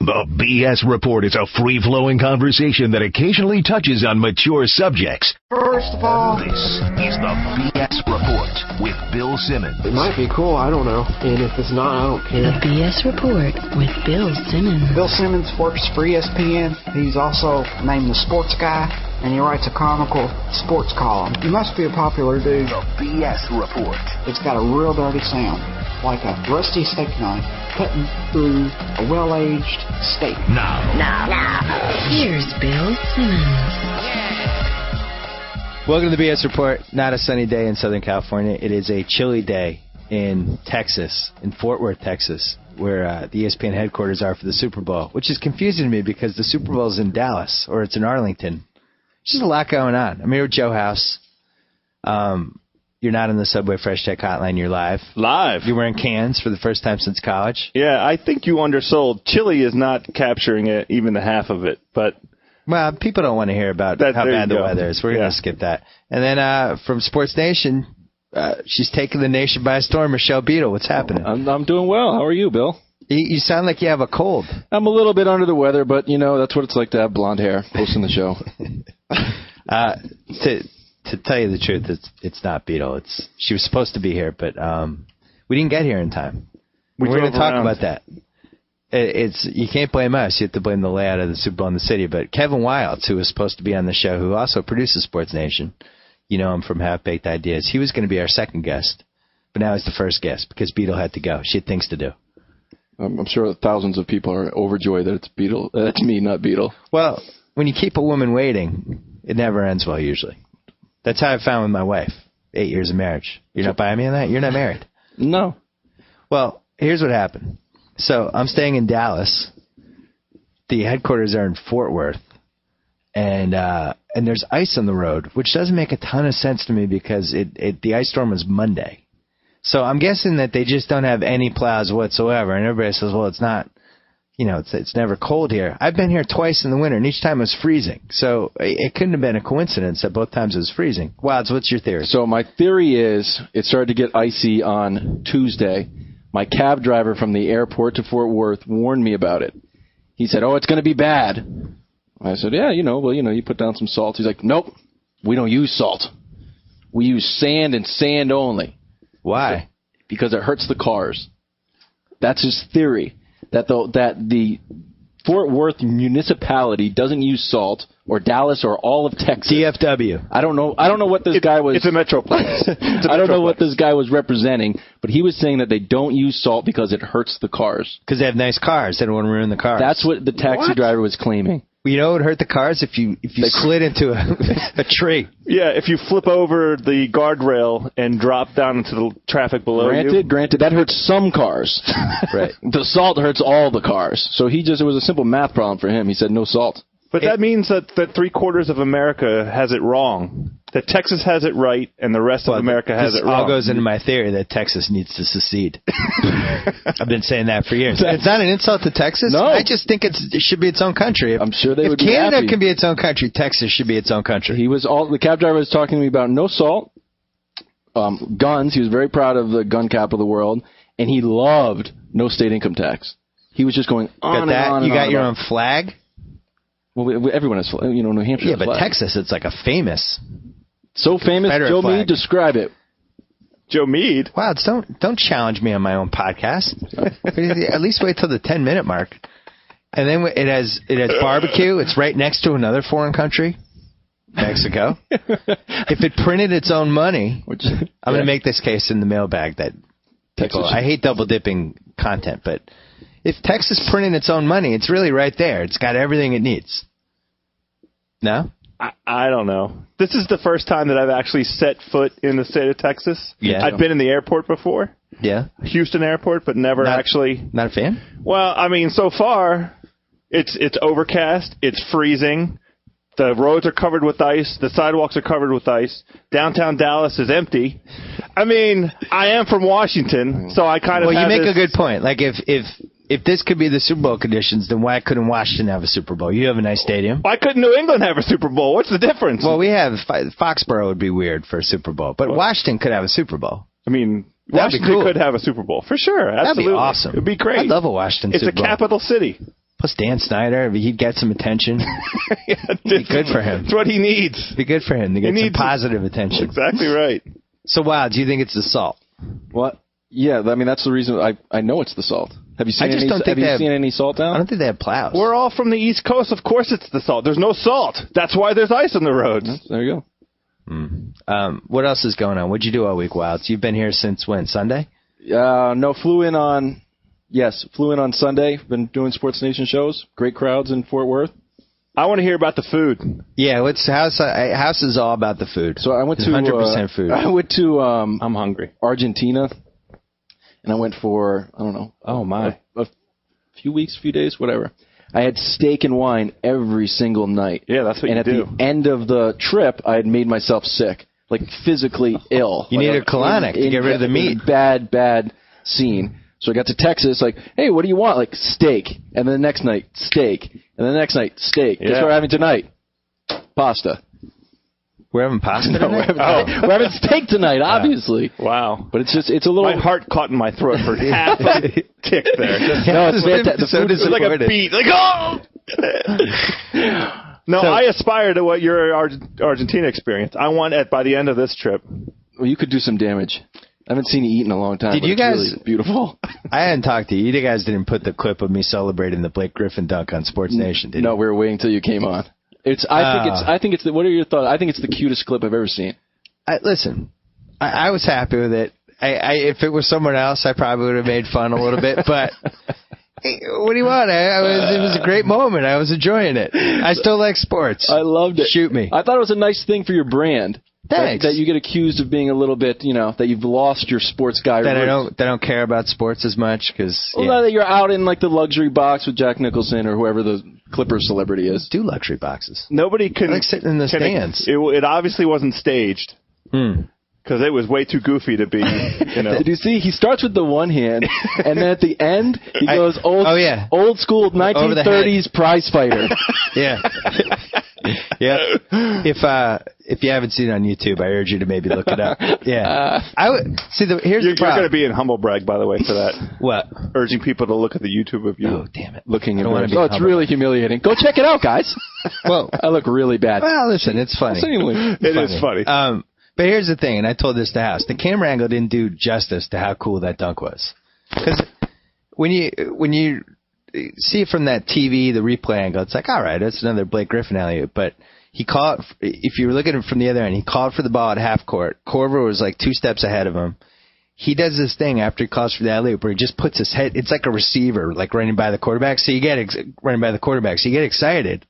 The BS Report is a free-flowing conversation that occasionally touches on mature subjects. First of all, This is the BS Report with Bill Simmons. it might be cool, I don't know. And if it's not, I don't care. The BS Report with Bill Simmons. Bill Simmons works for ESPN. He's also named the Sports Guy, and he writes a Chronicle sports column. He must be a popular dude. The BS Report. It's got a real dirty sound, like a rusty steak knife cutting through a well-aged steak. Now. Here's Bill Simmons. Welcome to the BS Report. Not a sunny day in Southern California. It is a chilly day in Texas, in Fort Worth, Texas, where the ESPN headquarters are for the Super Bowl, which is confusing to me because the Super Bowl is in Dallas, or it's in Arlington. There's just a lot going on. I'm here with Joe House. You're not in the Subway Fresh Tech Hotline. You're live. Live. You're wearing cans for the first time since college. Yeah, I think you undersold. Chili is not capturing it, even the half of it. But Well, people don't want to hear about how bad the weather is. We're going to skip that. And then from Sports Nation, she's taking the nation by storm, Michelle Beadle. What's happening? I'm doing well. How are you, Bill? You sound like you have a cold. I'm a little bit under the weather, but, you know, that's what it's like to have blonde hair hosting the show. To tell you the truth, it's not Beadle. She was supposed to be here, but we didn't get here in time. We're going to talk about that. You can't blame us. You have to blame the layout of the Super Bowl in the city. But Kevin Wilds, who was supposed to be on the show, who also produces Sports Nation, you know him from Half Baked Ideas, he was going to be our second guest, but now he's the first guest because Beadle had to go. She had things to do. I'm sure thousands of people are overjoyed that it's Beadle. That's me, not Beadle. Well, when you keep a woman waiting, it never ends well usually. That's how I found with my wife. 8 years of marriage. You're not buying me on that? You're not married. No. Well, here's what happened. So I'm staying in Dallas. The headquarters are in Fort Worth. And there's ice on the road, which doesn't make a ton of sense to me because the ice storm was Monday. So I'm guessing that they just don't have any plows whatsoever. And everybody says, well, it's not, you know, it's never cold here. I've been here twice in the winter, and each time it was freezing. So it couldn't have been a coincidence that both times it was freezing. Wilds, what's your theory? So my theory is it started to get icy on Tuesday. My cab driver from the airport to Fort Worth warned me about it. He said, oh, it's going to be bad. I said, yeah, you put down some salt. He's like, nope, we don't use salt. We use sand and sand only. Why? Because it hurts the cars. That's his theory. That the Fort Worth municipality doesn't use salt, or Dallas, or all of Texas. DFW. I don't know what this guy was. It's a metroplex. I don't know what this guy was representing, but he was saying that they don't use salt because it hurts the cars. Because they have nice cars. They don't want to ruin the cars. That's what the taxi driver was claiming. Well, you know what would hurt the cars? If you slid into a tree. Yeah, if you flip over the guardrail and drop down into the traffic below you. Granted, that hurts some cars. Right. The salt hurts all the cars. So it was a simple math problem for him. He said no salt. But that means that 3/4 of America has it wrong. That Texas has it right, and the rest of America has it wrong. This all goes into my theory that Texas needs to secede. I've been saying that for years. It's not an insult to Texas. No. I just think it should be its own country. I'm sure they would be If Canada happy. can be its own country, Texas should be its own country. The cab driver was talking to me about no salt, guns. He was very proud of the gun capital of the world, and he loved no state income tax. He was just going on and on. You got your own flag? Well, everyone has, New Hampshire. Yeah, but Texas, it's like a famous. So famous, Confederate Joe flag. Meade, describe it. Joe Meade? Wow, don't challenge me on my own podcast. At least wait till the 10-minute mark. And then it has barbecue. It's right next to another foreign country, Mexico. If it printed its own money, I'm going to make this case in the mailbag that people, I hate double dipping content, but if Texas printed its own money, it's really right there. It's got everything it needs. No? I don't know. This is the first time that I've actually set foot in the state of Texas. Yeah. I've been in the airport before. Yeah. Houston Airport, but never actually. Not a fan? Well, I mean, so far, it's overcast. It's freezing. The roads are covered with ice. The sidewalks are covered with ice. Downtown Dallas is empty. I mean, I am from Washington, so I kind of. Well, you make a good point. Like if this could be the Super Bowl conditions, then why couldn't Washington have a Super Bowl? You have a nice stadium. Why couldn't New England have a Super Bowl? What's the difference? Well, we have Foxborough would be weird for a Super Bowl, but Washington could have a Super Bowl. I mean, That'd be Washington cool. could have a Super Bowl for sure. Absolutely. That'd be awesome. It'd be great. I'd love a Washington It's Super Bowl. It's a capital city. Plus Dan Snyder, he'd get some attention. It'd be good for him. It's what he needs. It'd be good for him to get some positive attention. Exactly right. So, wow, do you think it's the salt? What? Yeah, I mean, that's the reason I know it's the salt. Have you seen any salt down? I don't think they have plows. We're all from the East Coast. Of course it's the salt. There's no salt. That's why there's ice on the roads. There you go. What else is going on? What'd you do all week, Wilds? You've been here since when? Sunday? No, flew in on Sunday. Been doing Sports Nation shows. Great crowds in Fort Worth. I want to hear about the food. Yeah, House is all about the food. So I went to 100% food. I went to I'm hungry. Argentina, and I went for I don't know. Oh my, a few days, whatever. I had steak and wine every single night. Yeah, that's what you do. And at the end of the trip, I had made myself sick, like physically ill. You need a colonic to get rid of the meat. Bad scene. So I got to Texas, like, hey, what do you want? Like, steak. And then the next night, steak. And then the next night, steak. Guess what we're having tonight? Pasta. We're having pasta No, tonight? we're having steak tonight, obviously. Wow. But it's a little... My heart caught in my throat for half a tick there. No, it's fantastic. The food is like a beat. Like, oh! No, I aspire to what your Argentina experience. I want by the end of this trip. Well, you could do some damage. I haven't seen you eat in a long time. Did you guys? Really beautiful. I hadn't talked to you. You guys didn't put the clip of me celebrating the Blake Griffin dunk on Sports Nation, did you? No, we were waiting until you came on. I think it's. What are your thoughts? I think it's the cutest clip I've ever seen. Listen, I was happy with it. If it was someone else, I probably would have made fun a little bit. But hey, what do you want? It was a great moment. I was enjoying it. I still like sports. I loved it. Shoot me. I thought it was a nice thing for your brand. Thanks. That you get accused of being a little bit, that you've lost your sports guy roots. That I don't care about sports as much because that you're out in like the luxury box with Jack Nicholson or whoever the Clippers celebrity is. Do luxury boxes. Nobody can. I like sitting in the stands. It obviously wasn't staged. Because it was way too goofy to be, Did you see? He starts with the one hand, and then at the end, he goes old school 1930s prize fighter. Yeah. Yeah. If you haven't seen it on YouTube, I urge you to maybe look it up. Yeah. I would see. Here's the problem. You're going to be in humble brag, by the way, for that. What? Urging people to look at the YouTube of you. Oh, damn it! Looking at it's really humiliating. Go check it out, guys. Well, I look really bad. Well, listen, it's funny. It is funny. But here's the thing, and I told this to House. The camera angle didn't do justice to how cool that dunk was. Because when you see it from that TV, the replay angle, it's like, all right, that's another Blake Griffin alley-oop. But he called, if you were looking at it from the other end, he called for the ball at half court. Korver was like 2 steps ahead of him. He does this thing after he calls for the alley-oop where he just puts his head, it's like a receiver, like running by the quarterback. So you get excited.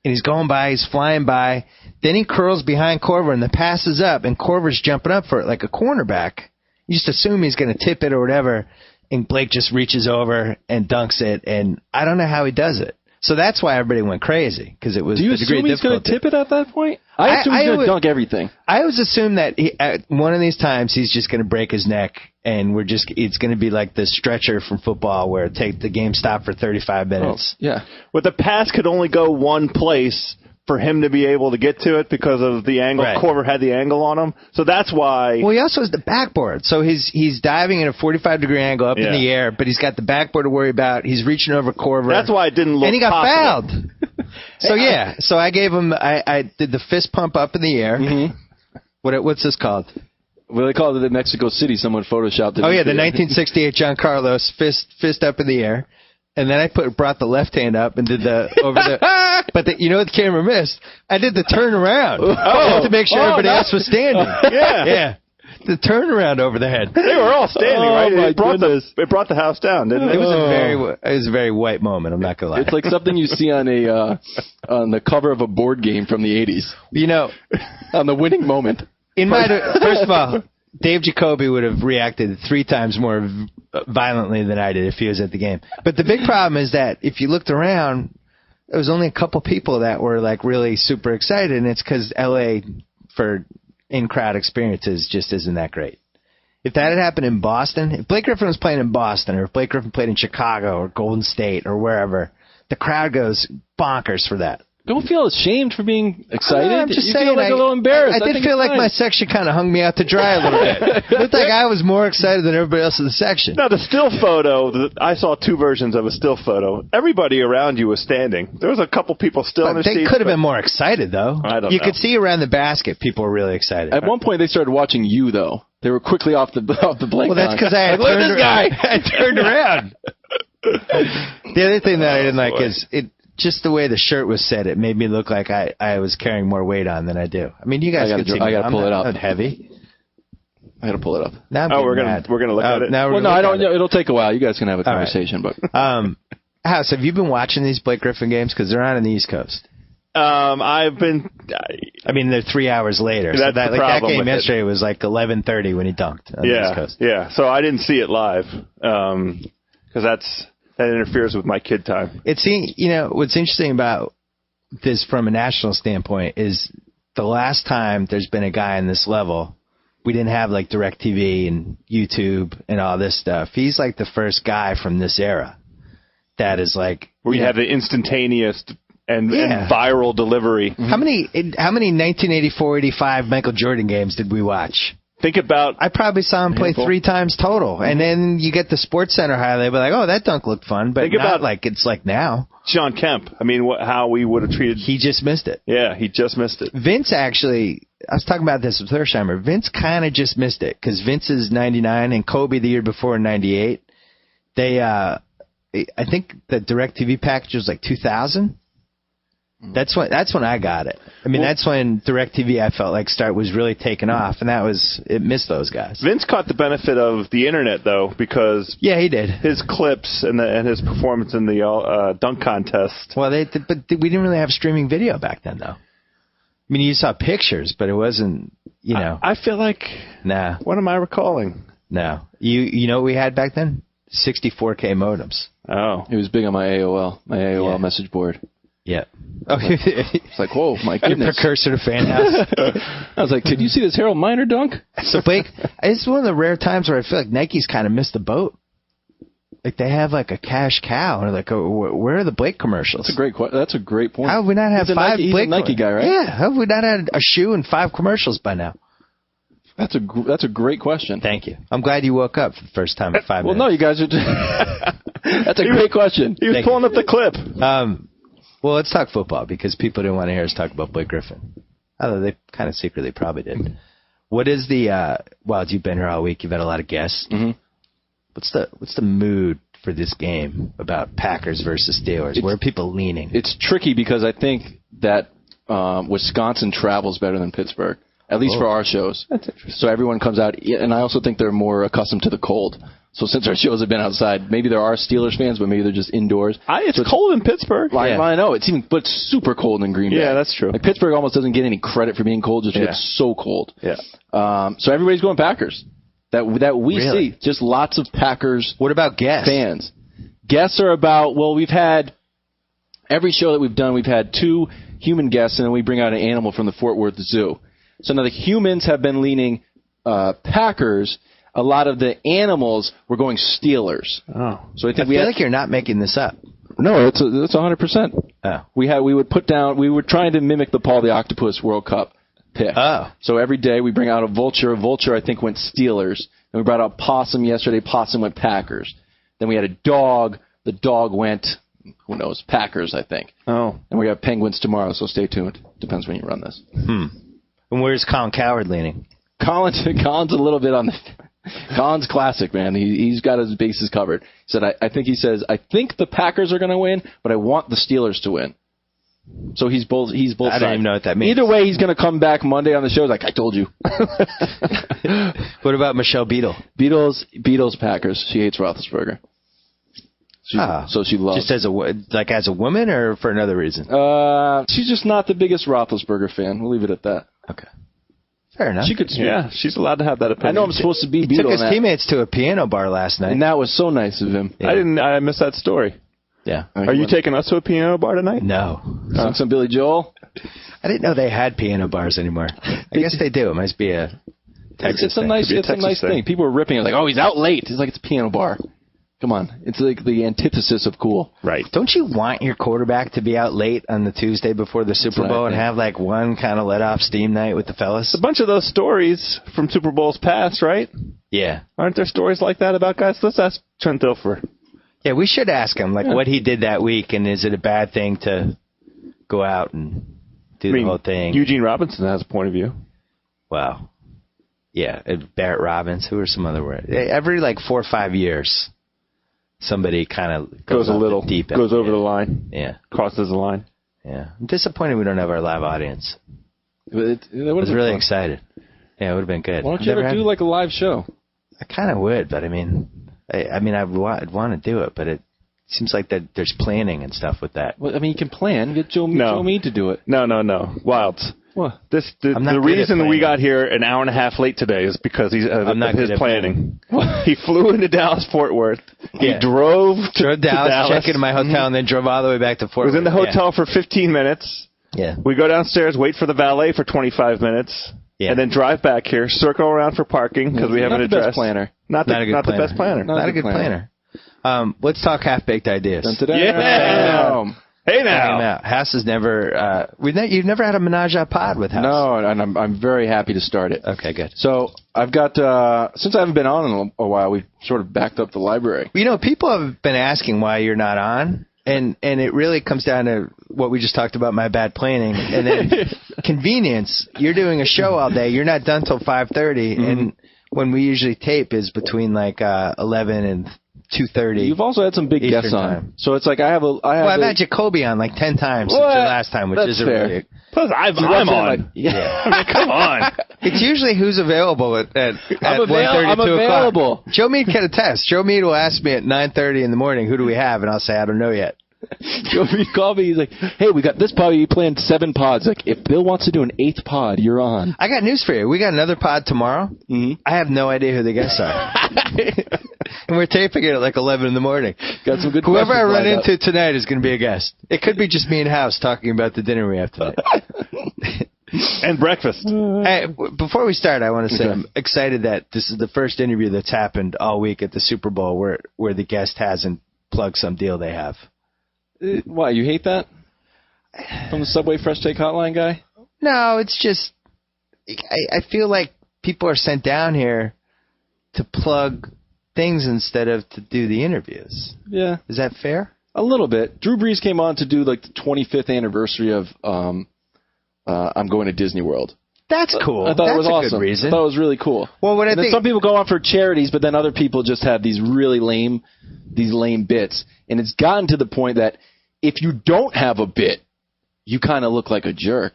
And he's going by, he's flying by. Then he curls behind Korver, and the pass is up, and Korver's jumping up for it like a cornerback. You just assume he's going to tip it or whatever, and Blake just reaches over and dunks it, and I don't know how he does it. So that's why everybody went crazy, because it was the degree of difficulty. Do you assume he's going to tip it at that point? I assume he's going to dunk everything. I always assume that at one of these times he's just going to break his neck, and it's going to be like the stretcher from football where the game stopped for 35 minutes. Oh, yeah. But the pass could only go one place for him to be able to get to it because of the angle. Right. Korver had the angle on him. So that's why. Well, he also has the backboard. So he's diving at a 45-degree angle up in the air, but he's got the backboard to worry about. He's reaching over Korver. That's why it didn't look And he got possible. fouled. So, yeah. So I gave him – I did the fist pump up in the air. Mm-hmm. What's this called? Well, they called it in Mexico City. Someone photoshopped it. Oh, yeah, the 1968 John Carlos fist up in the air. And then I brought the left hand up and did but you know what the camera missed? I did the turnaround. To make sure everybody else was standing. Yeah. The turnaround over the head. They were all standing, right? It brought the house down, didn't it? It was a very white moment. I'm not gonna lie. It's like something you see on on the cover of a board game from the 80s. On the winning moment. First of all, Dave Jacoby would have reacted 3 times more violently than I did if he was at the game. But the big problem is that if you looked around, there was only a couple people that were like really super excited, and it's because LA for in-crowd experiences just isn't that great. If that had happened in Boston, if Blake Griffin was playing in Boston, or if Blake Griffin played in Chicago or Golden State or wherever, the crowd goes bonkers for that. Don't feel ashamed for being excited. I'm just you saying, feel like a little embarrassed. I did think feel it's like my nice. section kind of hung me out to dry a little bit. It looked like I was more excited than everybody else in the section. Now, the still photo, I saw two versions of a still photo. Everybody around you was standing. There was a couple people still in their They seats. could have been more excited, though. I don't You know. could see around the basket, people were really excited. At one point, they started watching you, though. They were quickly off the Blake. Well, that's because I had Look at turned this guy. I turned around. The other thing that I didn't like is just the way the shirt was set. It made me look like I was carrying more weight on than I do. I mean, you guys could see me. I gotta pull it up. I'm not heavy. I gotta pull it up. Now I'm we're getting gonna mad. we're gonna look at it. Now we're Well, no, gonna I look don't. at it. It'll take a while. You guys can have a All right. conversation, but House, have you been watching these Blake Griffin games? Because they're on the East Coast. I've been. I mean, they're 3 hours later. So That's that, the like, that problem game with it. yesterday was like 11:30 when he dunked on the East Coast. Yeah. So I didn't see it live because that interferes with my kid time. It's, you know, what's interesting about this from a national standpoint is the last time there's been a guy on this level, we didn't have like DirecTV and YouTube and all this stuff. He's like the first guy from this era that is like Where you have the instantaneous and viral delivery. How many 1984-85 Michael Jordan games did we watch? Think about. I probably saw him play 3 times total. And then you get the Sports Center highlight, but like, oh, that dunk looked fun, but Think not about like it's like now. Sean Kemp. I mean, how we would have treated. He just missed it. Yeah, he just missed it. Vince actually, I was talking about this with Hersheimer. Vince kind of just missed it because Vince is 99 and Kobe the year before 98. They, I think the DirecTV package was like 2000. That's when I got it. I mean, that's when DirecTV I felt like was really taking off, and it missed those guys. Vince caught the benefit of the internet though, because Yeah, he did. his clips and his performance in the dunk contest. Well, but we didn't really have streaming video back then, though. I mean, you saw pictures, but it wasn't, you know. I feel like. Nah. What am I recalling? No. You know what we had back then? 64K modems. Oh, it was big on my AOL message board. Yeah. It's like, whoa, my goodness. Precursor to Fan House. I was like, did you see this Harold Miner dunk? So, Blake, it's one of the rare times where I feel like Nike's kind of missed the boat. Like, they have, like, a cash cow. And like, where are the Blake commercials? That's a great point. How have we not had He's 5 Nike, Blake? He's a Nike guy, right? Yeah. How have we not had a shoe and 5 commercials by now? That's a great question. Thank you. I'm glad you woke up for the first time in 5 minutes. Well, no, you guys are. That's a great question. he was Thank pulling up the clip. Well, let's talk football because people didn't want to hear us talk about Blake Griffin. Although they kind of secretly probably did. What is the well, you've been here all week, you've had a lot of guests. Mm-hmm. What's the mood for this game about Packers versus Steelers? Where are people leaning? It's tricky because I think that Wisconsin travels better than Pittsburgh, at least for our shows. That's interesting. So everyone comes out, and I also think they're more accustomed to the cold. So since our shows have been outside, maybe there are Steelers fans, but maybe they're just indoors. It's cold in Pittsburgh. I know. But it's super cold in Green Bay. Yeah, that's true. Like Pittsburgh almost doesn't get any credit for being cold just because it's so cold. Yeah. So everybody's going Packers. That we Really? see. Just lots of Packers What about guests? fans. Guests are about, well, we've had, every show that we've done, we've had 2 human guests, and then we bring out an animal from the Fort Worth Zoo. So now the humans have been leaning Packers. A lot of the animals were going Steelers. Oh. So I I feel like you're not making this up. No, it's 100%. Oh. We were trying to mimic the Paul the Octopus World Cup pick. Oh. So every day we bring out a vulture. A vulture, I think, went Steelers. Then we brought out Possum yesterday. Possum went Packers. Then we had a dog. The dog went, who knows, Packers, I think. Oh. And we got penguins tomorrow, so stay tuned. Depends when you run this. And where's Colin Cowherd leaning? Colin's a little bit on the... Colin's classic, man. He's got his bases covered. He said, I think I think the Packers are going to win, but I want the Steelers to win. So he's both I don't sides. even know what that means. Either way, he's going to come back Monday on the show. He's like, I told you. What about Michelle Beadle? Beatles Packers. She hates Roethlisberger. So she loves. Just as a woman or for another reason? She's just not the biggest Roethlisberger fan. We'll leave it at that. Okay. Fair enough. She could speak. Yeah, she's allowed to have that opinion. I know I'm supposed to be He Beetle took his in that, teammates to a piano bar last night. and that was so nice of him. Yeah. I missed that story. Yeah. Are you taking us to a piano bar tonight? No. Sung some Billy Joel? I didn't know they had piano bars anymore. I guess they do. It must be a Texas It's a thing. nice Could be a Texas thing. thing. People were ripping it like, oh, he's out late. It's like it's a piano bar. Come on. It's like the antithesis of cool. Right. Don't you want your quarterback to be out late on the Tuesday before the Super what I Bowl and think. have like one kind of let off steam night with the fellas? A bunch of those stories from Super Bowls past, right? Yeah. Aren't there stories like that about guys? Let's ask Trent Dilfer. Yeah, we should ask him like what he did that week, and is it a bad thing to go out and do the whole thing? Eugene Robinson has a point of view. Wow. Yeah, Barrett Robbins. Who are some other words? Every like 4 or 5 years, somebody kind of Goes a little deep. goes over the line. Yeah, Crosses the line. yeah. I'm disappointed we don't have our live audience. That would I have was been really fun. excited. Yeah, it would have been good. Why don't you ever do like a live show? I kind of would, but I mean, I'd want to do it, but it seems like that there's planning and stuff with that. Well, I mean, you can plan. Get Joe Mead to do it. No. Wilds. What? The I'm not good at reason we planning. got here an hour and a half late today is because I'm not of his good at planning. He flew into Dallas Fort Worth. He Yeah. drove to Dallas, checked into my hotel, and then drove all the way back to Fort Was in the Worth. hotel for 15 minutes. Yeah. We go downstairs, wait for the valet for 25 minutes, Yeah. and then drive back here, circle around for parking because we have Not an the address. best planner. Not the best planner. Not a good planner. Let's talk half-baked ideas. Yeah. Hey now. House has never. You've never had a menage a pod with House. No, and I'm very happy to start it. Okay, good. So I've got since I haven't been on in a while, we've sort of backed up the library. You know, people have been asking why you're not on, and it really comes down to what we just talked about, my bad planning, and then convenience. You're doing a show all day. You're not done till 5:30, and when we usually tape is between like 11 and 2:30. You've also had some big Eastern guests on, time. so it's like Well, I've had Jacoby on like 10 times since the last time, which That's isn't fair. really. Plus, I'm that's on. like- yeah. I mean, come on. It's usually who's available at 1:30, I'm 2 o'clock. available. Joe Mead can attest. Joe Mead will ask me at 9:30 in the morning, who do we have? And I'll say, I don't know yet. Joe Mead called me. He's like, "Hey, we got this pod. You planned 7 pods. Like, if Bill wants to do an 8th pod, you're on." I got news for you. We got another pod tomorrow. Mm-hmm. I have no idea who the guests are. And we're taping it at like 11 in the morning. Got some good. Whoever I questions run lined up. into tonight is going to be a guest. It could be just me and House talking about the dinner we have tonight. And breakfast. Hey, before we start, I want to say Okay. I'm excited that this is the first interview that's happened all week at the Super Bowl where the guest hasn't plugged some deal they have. Why, you hate that? From the Subway Fresh Take Hotline guy? No, it's just I feel like people are sent down here to plug things instead of to do the interviews. Yeah, Is that fair? a little bit. Drew Brees came on to do like the 25th anniversary of I'm going to Disney World. That's cool. I thought That's it was a awesome. good reason. I thought it was really cool. Well, what I And then think some people go on for charities, but then other people just have these really lame bits. And it's gotten to the point that if you don't have a bit, you kind of look like a jerk.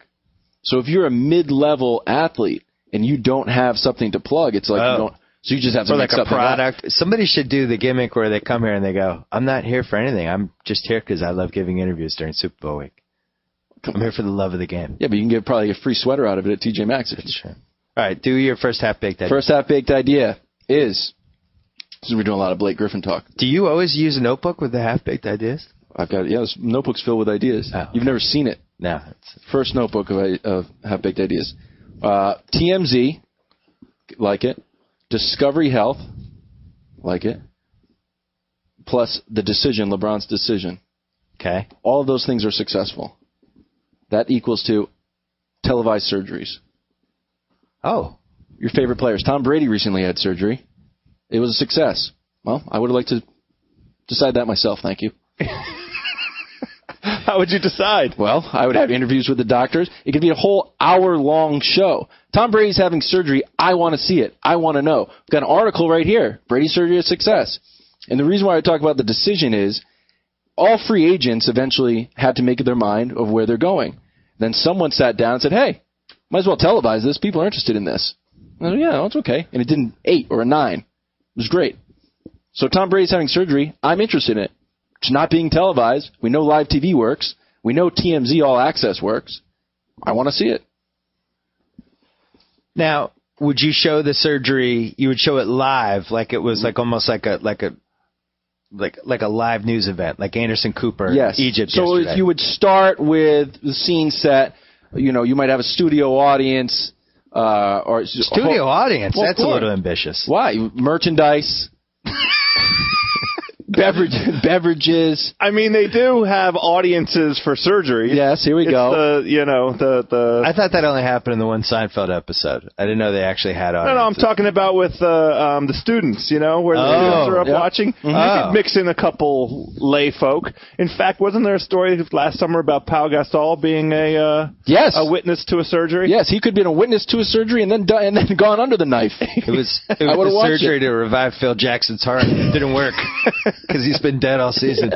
So if you're a mid-level athlete and you don't have something to plug, it's like you don't. So you just have to or make like a something up. product. Somebody should do the gimmick where they come here and they go, "I'm not here for anything. I'm just here because I love giving interviews during Super Bowl week. I'm here for the love of the game." Yeah, but you can get probably a free sweater out of it at TJ Maxx. Sure. All right, do your first half-baked idea. First half-baked idea is, since we're doing a lot of Blake Griffin talk, Do you always use a notebook with the half-baked ideas? I've got, this notebook's filled with ideas. Oh. You've never seen it. No. First notebook of half-baked ideas. TMZ, like it. Discovery Health, like it. Plus The Decision, LeBron's Decision. Okay. All of those things are successful. That equals to televised surgeries. Oh. Your favorite players. Tom Brady recently had surgery. It was a success. Well, I would have liked to decide that myself, thank you. How would you decide? Well, I would have interviews with the doctors. It could be a whole hour-long show. Tom Brady's having surgery. I want to see it. I want to know. I've got an article right here. Brady's surgery is a success. And the reason why I talk about The Decision is all free agents eventually had to make their mind of where they're going. Then someone sat down and said, hey, might as well televise this. People are interested in this. And I said, yeah, that's okay. And it didn't 8 or a 9. It was great. So Tom Brady's having surgery. I'm interested in it. It's not being televised. We know live TV works. We know TMZ All Access works. I want to see it. Now, would you show the surgery? You would show it live, like it was like almost like a live news event, like Anderson Cooper, Yes. Egypt. So yesterday. if you would start with the scene set, you might have a studio audience, or studio audience. Well, That's a cool. little ambitious. Why? Merchandise. beverages. I mean, they do have audiences for surgery. Yes, here we go. I thought that only happened in the one Seinfeld episode. I didn't know they actually had audiences. No, I'm talking about with the students, where the students are up watching. You could mix in a couple lay folk. In fact, wasn't there a story last summer about Pau Gasol being a witness to a surgery? Yes, he could be a witness to a surgery and then gone under the knife. It was the surgery to revive Phil Jackson's heart. It didn't work because he's been dead all season.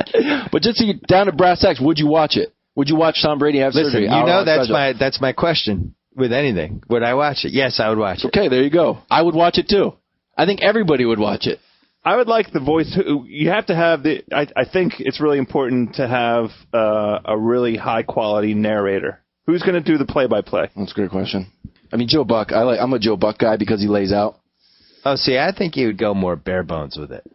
But just to get down to brass tacks, would you watch it? Would you watch Tom Brady have surgery? That's my question with anything. Would I watch it? Yes, I would watch it. Okay, there you go. I would watch it too. I think everybody would watch it. I would like the voice. You have to have the. I think it's really important to have a really high quality narrator. Who's going to do the play-by-play? That's a great question. I mean, Joe Buck. I'm a Joe Buck guy because he lays out. Oh, see, I think you would go more bare bones with it.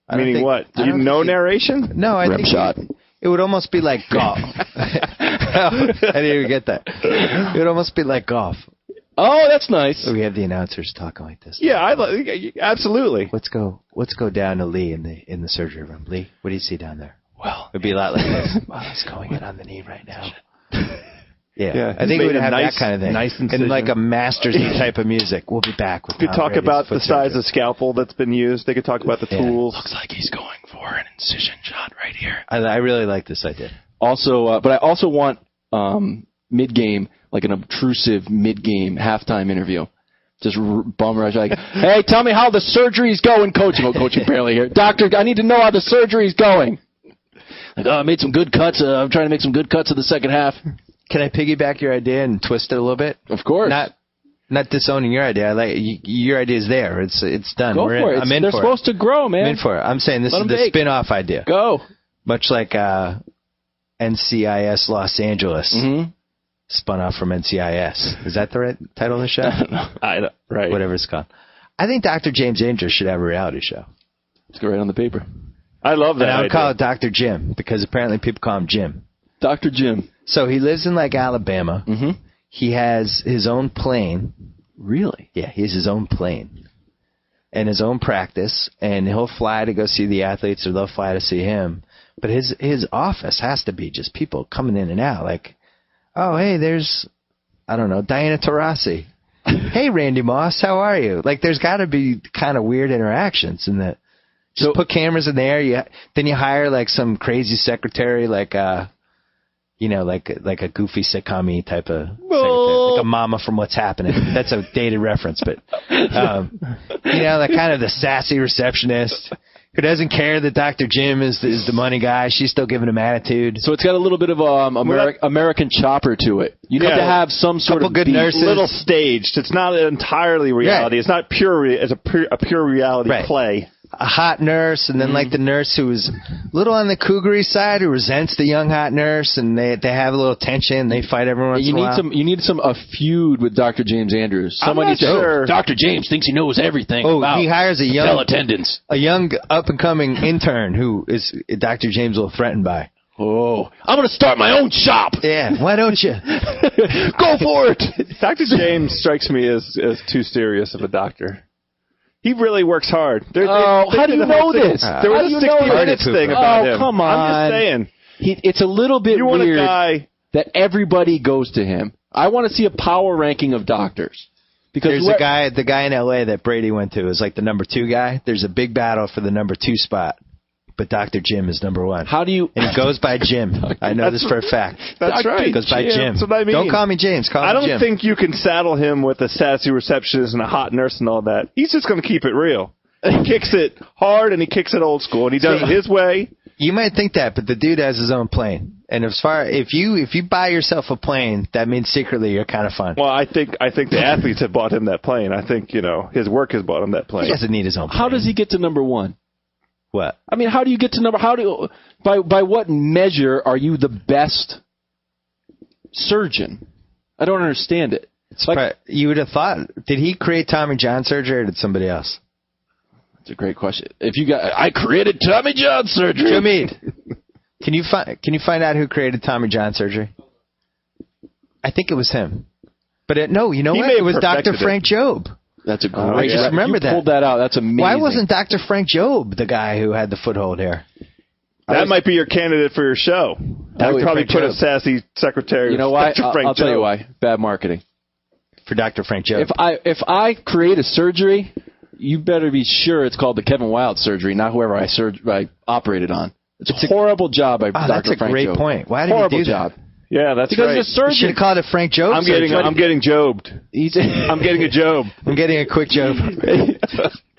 Meaning what? Narration? No, I think shot. It would almost be like golf. I didn't even get that. It would almost be like golf. Oh, that's nice. We have the announcers talking like this. Yeah, absolutely. Let's go down to Lee in the surgery room. Lee, what do you see down there? Well, it'd be a lot like this. Well, he's going in on the knee right now. Yeah. I think we would have that kind of thing. Nice incision. And like a Masters type of music. We'll be back with We could talk about the size of scalpel that's been used. They could talk about the tools. Looks like he's going for an incision shot right here. I really like this idea. Also, but I also want mid-game, like an obtrusive mid-game halftime interview. Just bum rush, like, hey, tell me how the surgery's going, Coach. Well, Coach, you're barely here. Doctor, I need to know how the surgery's going. Like, I made some good cuts. I'm trying to make some good cuts in the second half. Can I piggyback your idea and twist it a little bit? Of course. Not disowning your idea. I like your idea is there. It's done. Go for it. I'm in They're for supposed it. to grow, man. I'm in for it. I'm saying this is the spin-off idea. Go. Much like NCIS Los Angeles spun off from NCIS. Is that the right title of the show? I don't know. Right. Whatever it's called. I think Dr. James Andrews should have a reality show. Let's go right on the paper. I love that. And I would call it Dr. Jim because apparently people call him Jim. Dr. Jim. So he lives in like Alabama. Mm-hmm. He has his own plane. Really? Yeah, he has his own plane and his own practice, and he'll fly to go see the athletes or they'll fly to see him. But his office has to be just people coming in and out. Like, oh, hey, there's, I don't know, Diana Taurasi. Hey, Randy Moss, how are you? Like, there's got to be kind of weird interactions in that. Just put cameras in there. Then you hire like some crazy secretary, like like a goofy sitcom-y type of secretary, like a mama from What's Happening. That's a dated reference, but like kind of the sassy receptionist who doesn't care that Dr. Jim is the money guy. She's still giving him attitude. So it's got a little bit of American Chopper to it. You need to have some sort of good nurses. Little staged. It's not entirely reality. Right. It's not pure as a pure reality play. A hot nurse, and then like the nurse who was a little on the cougary side, who resents the young hot nurse, and they have a little tension. They fight every once in a while. You need a feud with Dr. James Andrews. Someone needs to. Dr. James thinks he knows everything. about he hires a young up and coming intern who is Dr. James a little threatened by. Oh, I'm going to start my own shop. Yeah, why don't you? Go for it. Dr. James strikes me as too serious of a doctor. He really works hard. How do you know this? There was a 60 Minutes thing about him. Oh, come on. I'm just saying. It's a little bit weird that everybody goes to him. I want to see a power ranking of doctors. Because there's the guy in L.A. that Brady went to is like the number 2 guy. There's a big battle for the number 2 spot. But Dr. Jim is number 1. How do you... And it goes by Jim. I know this for a fact. That's right. It goes by Jim. That's what I mean. Don't call me James. Call me Jim. I don't think you can saddle him with a sassy receptionist and a hot nurse and all that. He's just going to keep it real. He kicks it hard and he kicks it old school and he does it his way. You might think that, but the dude has his own plane. And if you buy yourself a plane, that means secretly you're kind of fun. Well, I think the athletes have bought him that plane. I think his work has bought him that plane. He doesn't need his own plane. How does he get to number 1? What? I mean, how do you get to by what measure are you the best surgeon? I don't understand it. You would have thought, did he create Tommy John surgery or did somebody else? That's a great question. I created Tommy John surgery. Jimmy, can you find out who created Tommy John surgery? I think it was him. But it was Dr. Frank Jobe. That's a great. just remember that. Pulled that out. That's amazing. Why wasn't Dr. Frank Job the guy who had the foothold here? That might be your candidate for your show. I would probably put a sassy secretary. You know why? Dr. Frank I'll tell you Job. why. Bad marketing. For Dr. Frank Job. If I create a surgery, you better be sure it's called the Kevin Wilde surgery, not whoever I operated on. It's a horrible job by Dr. Frank Job. That's a great point. Why did horrible he do job. that? Yeah, that's because right. the surgeon You should have called it Frank Job. I'm getting jobed. I'm getting a job. I'm getting a quick job.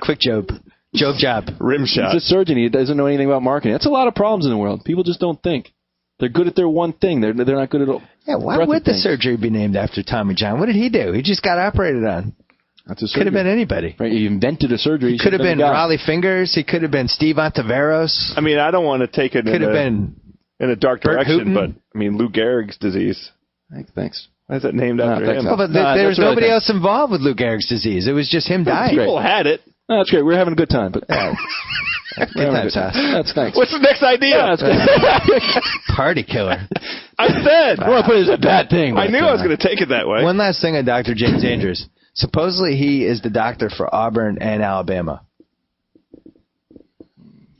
Quick job. Job job. Rim shot. He's a surgeon. He doesn't know anything about marketing. That's a lot of problems in the world. People just don't think. They're good at their one thing. They're not good at all. Yeah, why would the surgery be named after Tommy John? What did he do? He just got operated on. That's a surgery. Could have been anybody. Right, he invented a surgery. He could have been Raleigh Fingers. He could have been Steve Ontiveros. I mean, I don't want to take it Could have been in a dark Bert direction, Hooten. but I mean, Lou Gehrig's disease. Thanks. Why is that named after him? Well, but there was nobody else involved with Lou Gehrig's disease. It was just him dying. People had it. No, that's great. We're having a good time. But Good times, House. That's thanks. What's the next idea? Party killer. I said. I want to put it as a bad thing. I knew I was going to take it that way. One last thing on Dr. James Andrews. Supposedly he is the doctor for Auburn and Alabama.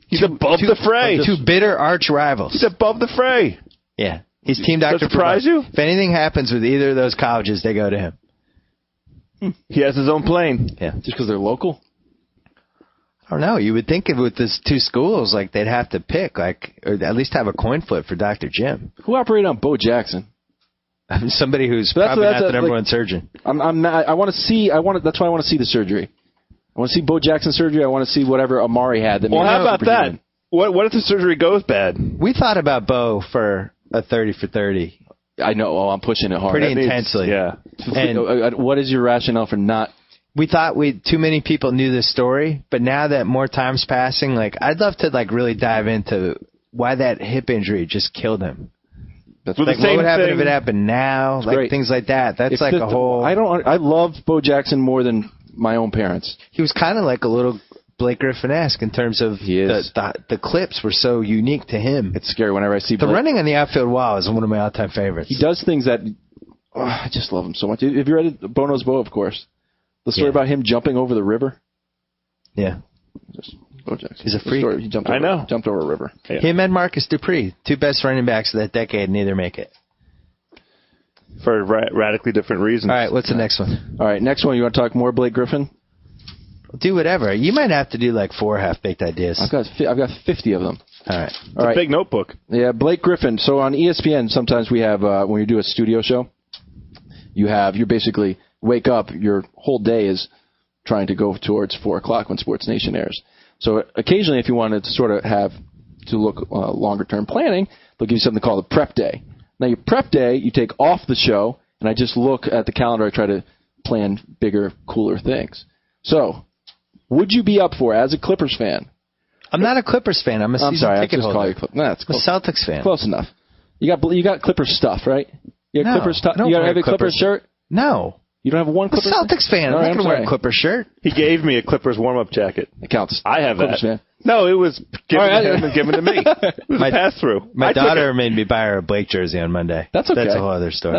He's above the fray. Two bitter arch rivals. He's above the fray. Yeah. He's team doctor. Does that surprise you? If anything happens with either of those colleges, they go to him. He has his own plane. Yeah. Just because they're local? I don't know. You would think with these two schools, like they'd have to pick, like, or at least have a coin flip for Dr. Jim. Who operated on Bo Jackson? Somebody who's probably not the number one surgeon. I'm not. I want to see. That's why I want to see the surgery. I want to see Bo Jackson surgery. I want to see whatever Amari had. Well, how about that? What if the surgery goes bad? We thought about Bo for a 30 for 30. I know. Oh, I'm pushing it hard. Pretty intensely. Yeah. And what is your rationale for not? We thought too many people knew this story, but now that more time's passing, like I'd love to like really dive into why that hip injury just killed him. That's like what would happen if it happened now? Like great. Things like that. That's like a whole. I love Bo Jackson more than my own parents. He was kind of like a little Blake Griffin-esque in terms of the clips were so unique to him. It's scary whenever I see the running on the outfield wall is one of my all-time favorites. He does things that I just love him so much. Have you read Bono's Bo, of course? The story about him jumping over the river. Yeah. Bo Jackson. He's a freak. He jumped over a river. Yeah. Him and Marcus Dupree, two best running backs of that decade, neither make it. For radically different reasons. All right, what's the next one? All right, next one. You want to talk more Blake Griffin? Do whatever. You might have to do like 4 half-baked ideas. I've got 50 of them. All right. It's a big notebook. Yeah, Blake Griffin. So on ESPN, sometimes we have, when you do a studio show, you basically wake up, your whole day is trying to go towards 4 o'clock when Sports Nation airs. So occasionally, if you wanted to sort of have to look longer-term planning, they'll give you something called a prep day. Now, your prep day, you take off the show, and I just look at the calendar. I try to plan bigger, cooler things. So, would you be up for, as a Clippers fan? I'm not a Clippers fan. I'm a season ticket holder. I'm a Celtics fan. Close enough. You got Clippers stuff, right? You got Clippers stuff. You got a Clippers shirt? No. You don't have one Clippers? I'm a Celtics fan. I'm not going to wear a Clippers shirt. He gave me a Clippers warm-up jacket. It counts. I have Clippers that. Fan. No, it was given to him and given to me. It was a pass-through. My daughter made me buy her a Blake jersey on Monday. That's okay. That's a whole other story.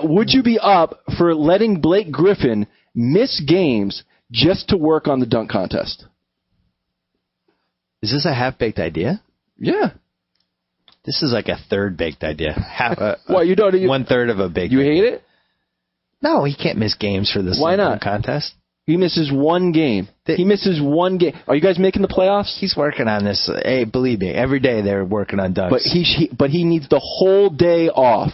Would you be up for letting Blake Griffin miss games just to work on the dunk contest? Is this a half-baked idea? Yeah. This is like a third-baked idea. You don't? 1/3 of a baked. You hate it? No, he can't miss games for this dunk contest. He misses one game. He misses one game. Are you guys making the playoffs? He's working on this. Hey, believe me, every day they're working on dunks. But he needs the whole day off.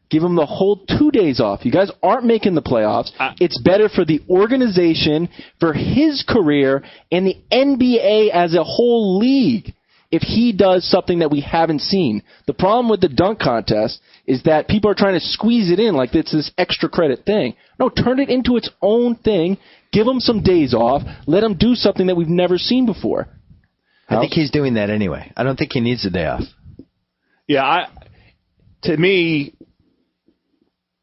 Give him the whole 2 days off. You guys aren't making the playoffs. It's better for the organization, for his career, and the NBA as a whole league if he does something that we haven't seen. The problem with the dunk contest is that people are trying to squeeze it in like it's this extra credit thing. No, turn it into its own thing. Give him some days off. Let him do something that we've never seen before. I think he's doing that anyway. I don't think he needs a day off. Yeah, to me,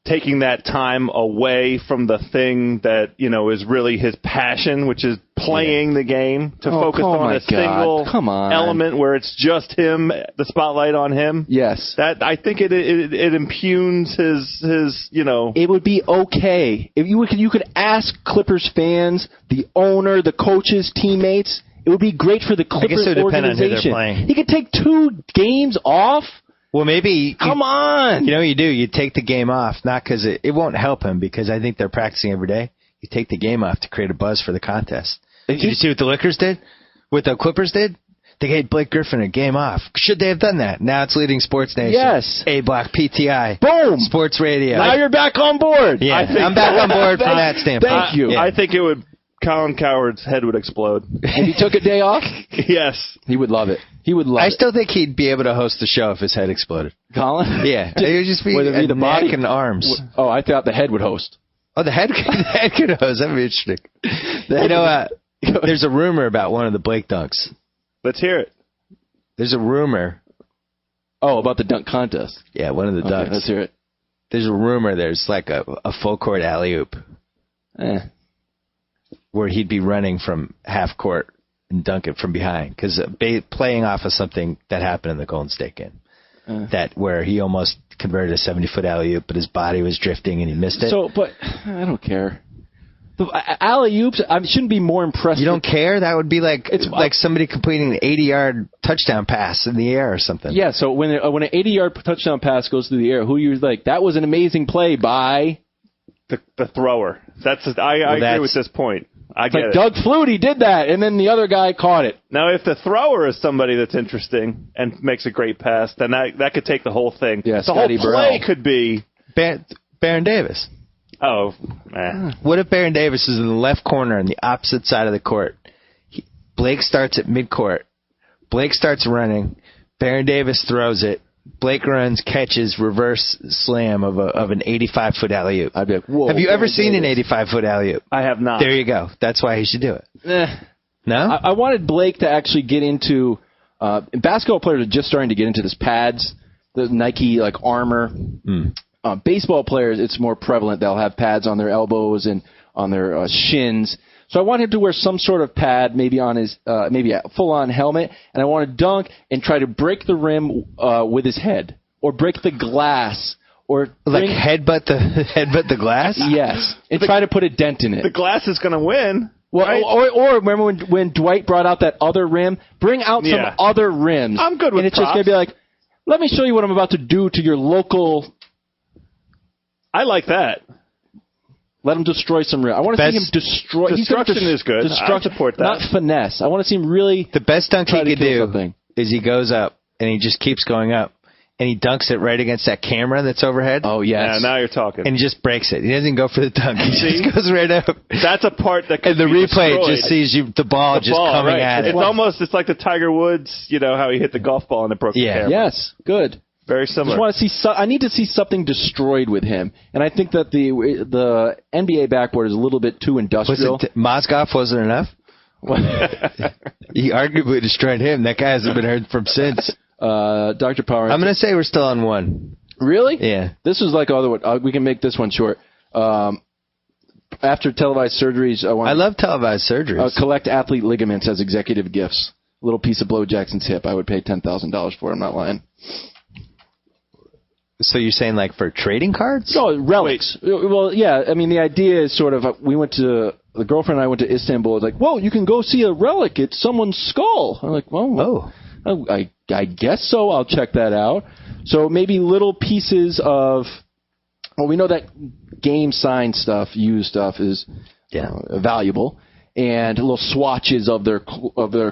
taking that time away from the thing that, is really his passion, which is playing the game, to focus on a single element where it's just him, the spotlight on him. Yes. That I think it impugns his. It would be okay if you could ask Clippers fans, the owner, the coaches, teammates. It would be great for the Clippers organization. On who they're playing. He could take 2 games off. Well, maybe... Come on! You know what you do? You take the game off, not because it won't help him, because I think they're practicing every day. You take the game off to create a buzz for the contest. Did you see what the Lakers did? What the Clippers did? They gave Blake Griffin a game off. Should they have done that? Now it's leading Sports Nation. Yes. A-Block, PTI. Boom! Sports Radio. Now you're back on board. Yeah, I'm back on board from that standpoint. Thank you. I think it would... Colin Cowherd's head would explode. If he took a day off? Yes. He would love it. He would love it. I still think he'd be able to host the show if his head exploded. Colin? Yeah. It would just be the neck and arms. Oh, I thought the head would host. Oh, the head could host. That'd be interesting. There's a rumor about one of the Blake dunks. Let's hear it. There's a rumor. Oh, about the dunk contest. Yeah, one of the dunks. Let's hear it. There's a rumor there's like a full court alley-oop. Where he'd be running from half court and dunk it from behind. Because playing off of something that happened in the Golden State game. Where he almost converted a 70-foot alley-oop, but his body was drifting and he missed it. But I don't care. The alley-oops, I shouldn't be more impressed. You don't care? That would be like somebody completing an 80-yard touchdown pass in the air or something. Yeah, so when an 80-yard touchdown pass goes through the air, who you're like, that was an amazing play by... The thrower. I agree with this point. I get it. Doug Flutie did that, and then the other guy caught it. Now, if the thrower is somebody that's interesting and makes a great pass, then that could take the whole thing. Yeah, the whole play could be... Baron Davis. Oh, What if Baron Davis is in the left corner on the opposite side of the court? Blake starts at midcourt. Blake starts running. Baron Davis throws it. Blake runs, catches, reverse slam of an 85-foot alley-oop. I'd be like, whoa. Have you ever seen an 85-foot alley-oop? I have not. There you go. That's why he should do it. No? I wanted Blake to actually get into basketball players are just starting to get into this pads, the Nike armor. Baseball players, it's more prevalent. They'll have pads on their elbows and on their shins. So I want him to wear some sort of pad, maybe on his, maybe a full-on helmet, and I want to dunk and try to break the rim with his head, or break the glass, or headbutt the glass. Yes, and try to put a dent in it. The glass is going to win. Well, right? or remember when Dwight brought out that other rim? Bring out some other rims. I'm good with and it's props. just going to be like, let me show you what I'm about to do to your local. I like that. Let him destroy some rim. I want to see him destroy. Destruction is good. I support that. Not finesse. I want to see him really. The best dunk he could do is he goes up and he just keeps going up and he dunks it right against that camera that's overhead. Oh yes. Yeah, now you're talking. And he just breaks it. He doesn't go for the dunk. He just goes right up. That's a part that. Could and the be replay destroyed. just sees the ball coming at it. It's like the Tiger Woods. How he hit the golf ball and it broke the camera. Yes. Good. Very similar. I want to see. I need to see something destroyed with him, and I think that the NBA backboard is a little bit too industrial. Mozgov wasn't enough. He arguably destroyed him. That guy hasn't been heard from since. Dr. Power. I'm going to say we're still on one. Really? Yeah. This is like other one. We can make this one short. After televised surgeries, I love televised surgeries. Collect athlete ligaments as executive gifts. A little piece of Blow Jackson's hip. I would pay $10,000 for it. I'm not lying. So you're saying for trading cards? No, relics. Well, yeah. I mean, the idea is sort of the girlfriend and I went to Istanbul. It's like, whoa, you can go see a relic. It's someone's skull. I'm like, well, I guess so. I'll check that out. So maybe little pieces of. Well, we know that game sign stuff, used stuff, is valuable, and little swatches of their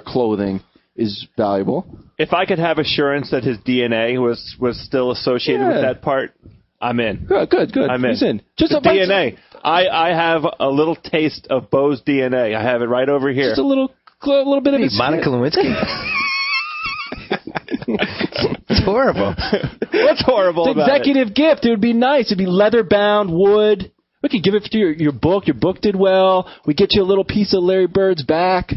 clothing is valuable. If I could have assurance that his DNA was still associated with that part, I'm in. Good. I'm in. He's in. Just the DNA. I have a little taste of Bo's DNA. I have it right over here. Just a little bit of it. Monica Lewinsky. It's horrible. What's horrible it's about executive gift. It would be nice. It'd be leather bound, wood. We could give it to your book. Your book did well. We get you a little piece of Larry Bird's back.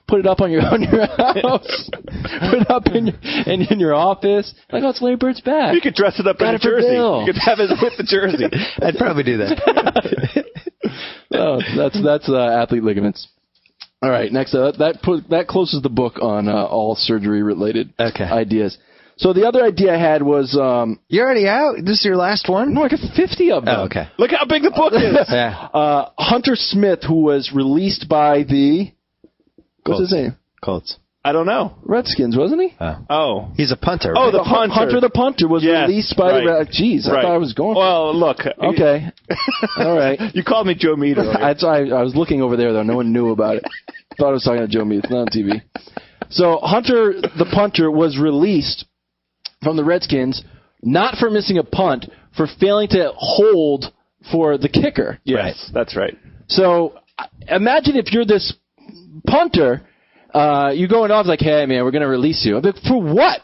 Put it up on your house. Put it up in your office. Like, oh, it's Larry Bird's back. You could dress it up in a jersey. You could have it with the jersey. I'd probably do that. Oh, that's athlete ligaments. All right, next that closes the book on all surgery related ideas. So the other idea I had was you're already out. This is your last one. No, I got 50 of them. Oh, okay. Look how big the book is. Yeah. Hunter Smith, who was released by the what's his name? Colts. I don't know. Redskins, wasn't he? Oh. He's a punter. Oh, right? the punter. Hunter the punter was released by the Jeez, I thought I was going. Well, look. Okay. All right. You called me Joe Mead earlier. I was looking over there, though. No one knew about it. Thought I was talking to Joe Mead. It's not on TV. So Hunter the punter was released from the Redskins, not for missing a punt, for failing to hold for the kicker. Yes, that's right. So imagine if you're this punter, you going off like, hey, man, we're going to release you. I'm like, for what?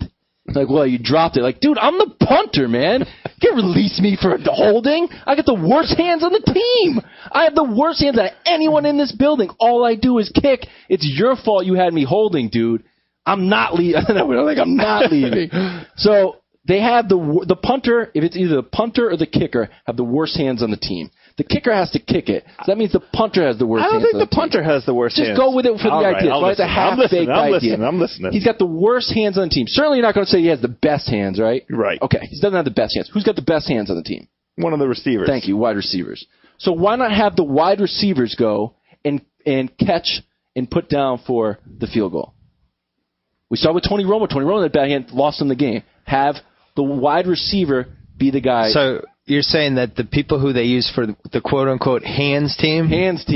It's like, well, you dropped it. Like, dude, I'm the punter, man. You can't release me for holding. I got the worst hands on the team. I have the worst hands of anyone in this building. All I do is kick. It's your fault you had me holding, dude. I'm not leaving. I'm not leaving. So they have the punter, if it's either the punter or the kicker, have the worst hands on the team. The kicker has to kick it. So that means the punter has the worst hands. I don't think the punter has the worst hands. Just go with it for the idea. Right, it's a half-baked idea. I'm listening. He's got the worst hands on the team. Certainly you're not going to say he has the best hands, right? Right. Okay, he doesn't have the best hands. Who's got the best hands on the team? One of the receivers. Thank you, wide receivers. So why not have the wide receivers go and catch and put down for the field goal? We saw with Tony Romo. Tony Romo, that bad hand, lost in the game. Have the wide receiver be the guy. So you're saying that the people who they use for the quote-unquote hands team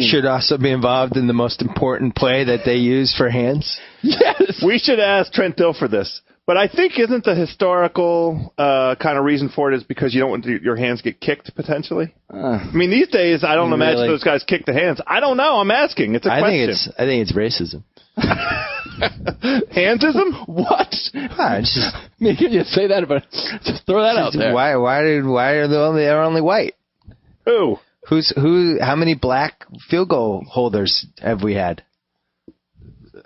should also be involved in the most important play that they use for hands? Yes. We should ask Trent Dill for this. But I think isn't the historical kind of reason for it is because you don't want your hands get kicked potentially? I mean, these days, I don't imagine those guys kick the hands. I don't know. I'm asking. It's a question. I think it's racism. Handsism? What? Just, you can say that, but just throw that out there. Why are they're only white? Who? How many black field goal holders have we had?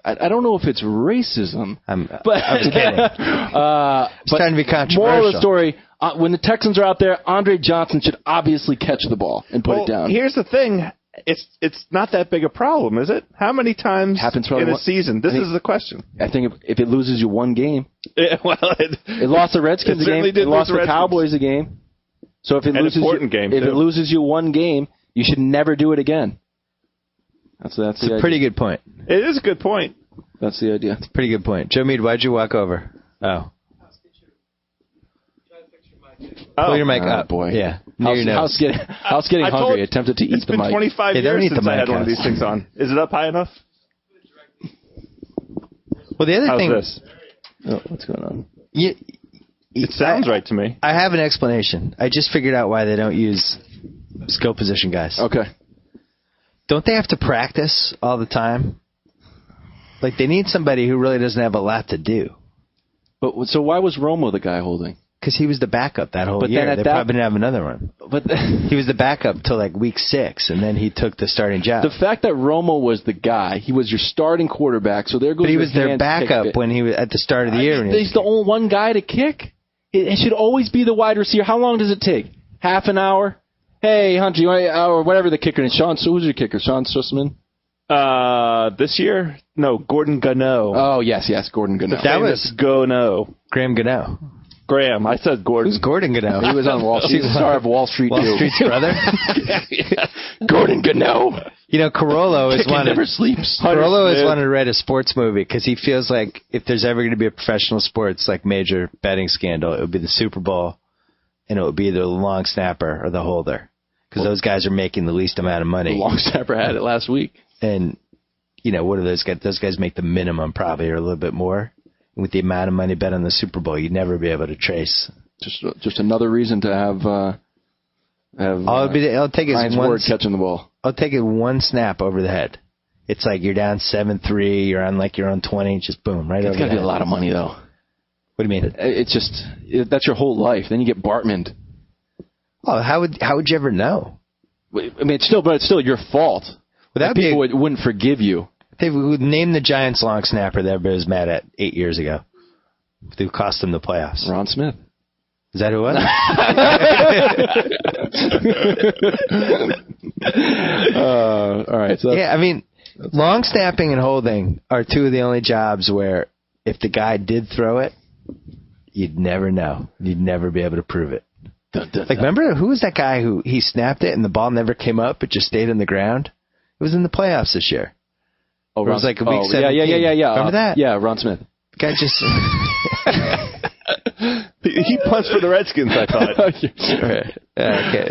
I don't know if it's racism. I'm kidding. It's trying to be controversial. Moral of the story, when the Texans are out there, Andre Johnson should obviously catch the ball and put it down. Here's the thing. It's not that big a problem, is it? How many times in a season? This is the question. I think if it loses you one game. It lost the Redskins a game. It lost the Cowboys a game. So if it loses you one game, you should never do it again. That's a pretty good point. It is a good point. That's the idea. It's a pretty good point. Joe Mead, why'd you walk over? Oh. Pull your mic up. Boy. Yeah. House getting hungry. Attempted to eat the mic. It's been 25 years since I had one of these things on. Is it up high enough? Well, the other How's thing. This? Oh, what's going on? It sounds right to me. I have an explanation. I just figured out why they don't use skill position guys. Okay. Don't they have to practice all the time? Like, they need somebody who really doesn't have a lot to do. But so why was Romo the guy holding? Because he was the backup that whole year. They probably didn't have another one. But he was the backup till like week 6, and then he took the starting job. The fact that Romo was the guy, he was your starting quarterback. So there goes. But he was their backup when he was at the start of the year. He's the only one guy to kick. It should always be the wide receiver. How long does it take? Half an hour? Hey, Hunter, you want or whatever the kicker is? So who's your kicker? Sean Sussman? This year? No, Gordon Gano. Oh, yes, Gordon Gano. That was Gano. Graham Gano. Graham. I said Gordon. Who's Gordon Gano? He was on Wall Street. He's the star of Wall Street. Wall Street's brother? Gordon Gano. You know, Carollo is never sleeps. Carollo has wanted to write a sports movie because he feels like if there's ever going to be a professional sports like major betting scandal, it would be the Super Bowl, and it would be either the long snapper or the holder because those guys are making the least amount of money. The long snapper had it last week. And, you know, what do those guys? Those guys make the minimum probably or a little bit more. And with the amount of money bet on the Super Bowl, you'd never be able to trace. Just another reason to have I'll take it catching the ball. I'll take it one snap over the head. It's like you're down 7-3, you're on like your own 20, just boom, right over the head. It's got to be a lot of money, though. What do you mean? It's just that's your whole life. Then you get Bartman'd. Oh, how would you ever know? I mean, it's still your fault. Well, people wouldn't forgive you. Hey, we named the Giants long snapper that everybody was mad at 8 years ago. Who cost them the playoffs? Ron Smith. Is that who it was? All right. So Yeah, I mean, long snapping and holding are two of the only jobs where if the guy did throw it, you'd never know. You'd never be able to prove it. Like, remember, who was that guy who he snapped it and the ball never came up, it just stayed in the ground? It was in the playoffs this year. Oh, it was like a week 17. Yeah. Remember that? Yeah, Ron Smith. The guy just... He punched for the Redskins, I thought. Okay,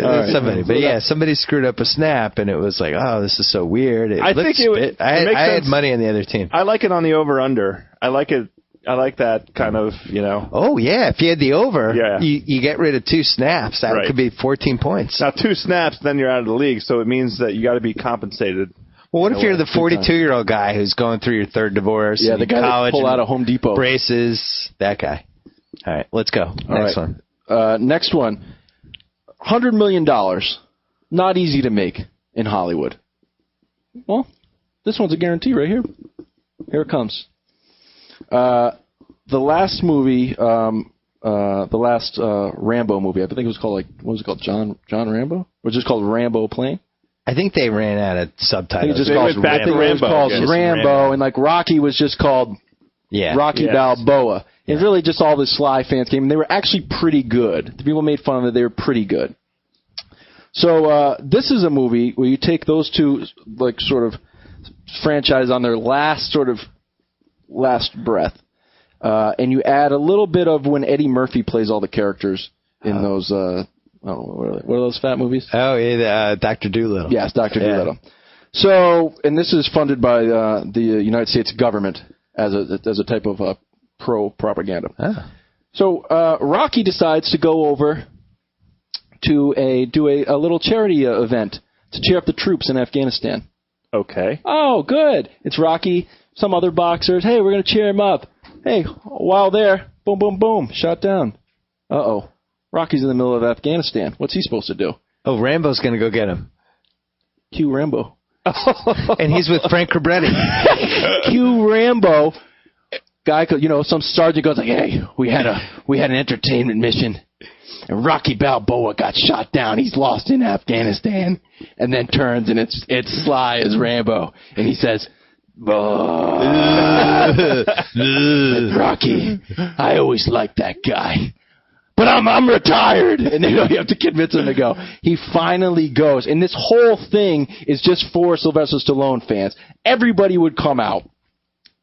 right. somebody. But yeah, somebody screwed up a snap, and it was like, oh, this is so weird. I think I had money on the other team. I like it on the over-under. I like it. I like that kind of, you know. Oh, yeah. If you had the over, Yeah. you get rid of 2 snaps. That Right. could be 14 points. Now, 2 snaps, then you're out of the league, so it means that you got to be compensated. Well, what if you're the 42-year-old guy who's going through your third divorce? Yeah, and the guy college that pull out of Home Depot. braces, that guy. All right, let's go. Next one. Next one. $100 million. Not easy to make in Hollywood. Well, this one's a guarantee right here. Here it comes. The last movie, the last Rambo movie, I think it was called, what was it called? John Rambo? Or was it just called Rambo Plane? I think they ran out of I think subtitles. it just They called went back to Rambo. Rambo, and like Rocky was just called Rocky Yes. Balboa. And really just all the Sly fans came, and they were actually pretty good. The people made fun of it. They were pretty good. So this is a movie where you take those two like sort of franchises on their last breath, and you add a little bit of when Eddie Murphy plays all the characters in those, I don't know, what are those fat movies? Oh, yeah, Dr. Dolittle. Yes, Dr. Dolittle. So, and this is funded by the United States government as a type of pro-propaganda. Ah. So Rocky decides to go over to do a little charity event to cheer up the troops in Afghanistan. Okay. Oh, good. It's Rocky, some other boxers. Hey, we're going to cheer him up. Hey, while there, boom, boom, boom, shot down. Uh-oh. Rocky's in the middle of Afghanistan. What's he supposed to do? Oh, Rambo's going to go get him. Cue Rambo. And he's with Frank Cabretti. Cue Rambo. Guy, some sergeant goes like, "Hey, we had an entertainment mission, and Rocky Balboa got shot down. He's lost in Afghanistan." And then turns and it's Sly as Rambo, and he says, "Rocky, I always liked that guy, but I'm retired." And you have to convince him to go. He finally goes, and this whole thing is just for Sylvester Stallone fans. Everybody would come out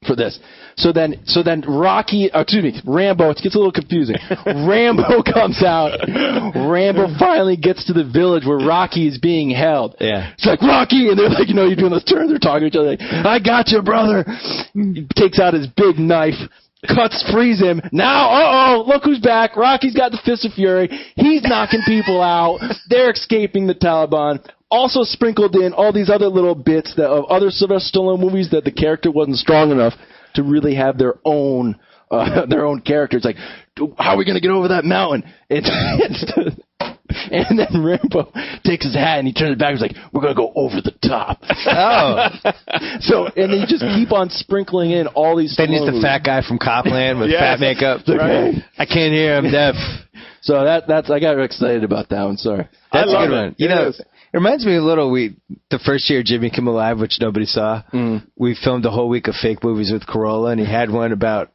for this. So then Rambo, it gets a little confusing. Rambo comes out. Rambo finally gets to the village where Rocky is being held. Yeah. It's like, "Rocky," and they're like, you're doing those turns, they're talking to each other like, "I got you, brother." He takes out his big knife, frees him. Now, look who's back. Rocky's got the Fist of Fury. He's knocking people out. They're escaping the Taliban. Also sprinkled in all these other little bits of other Sylvester Stallone movies that the character wasn't strong enough to really have their own characters. Like, how are we going to get over that mountain? And then Rambo takes his hat and he turns it back and he's like, "We're going to go over the top." Oh. So, and they just keep on sprinkling in all these. Then he's the fat guy from Copland with fat makeup. Right. I can't hear him, deaf. So that's I got excited about that one. Sorry. That's a love good it. one. You know, it reminds me a little. The first year Jimmy Kimmel Live, which nobody saw, we filmed a whole week of fake movies with Corolla, and he had one about.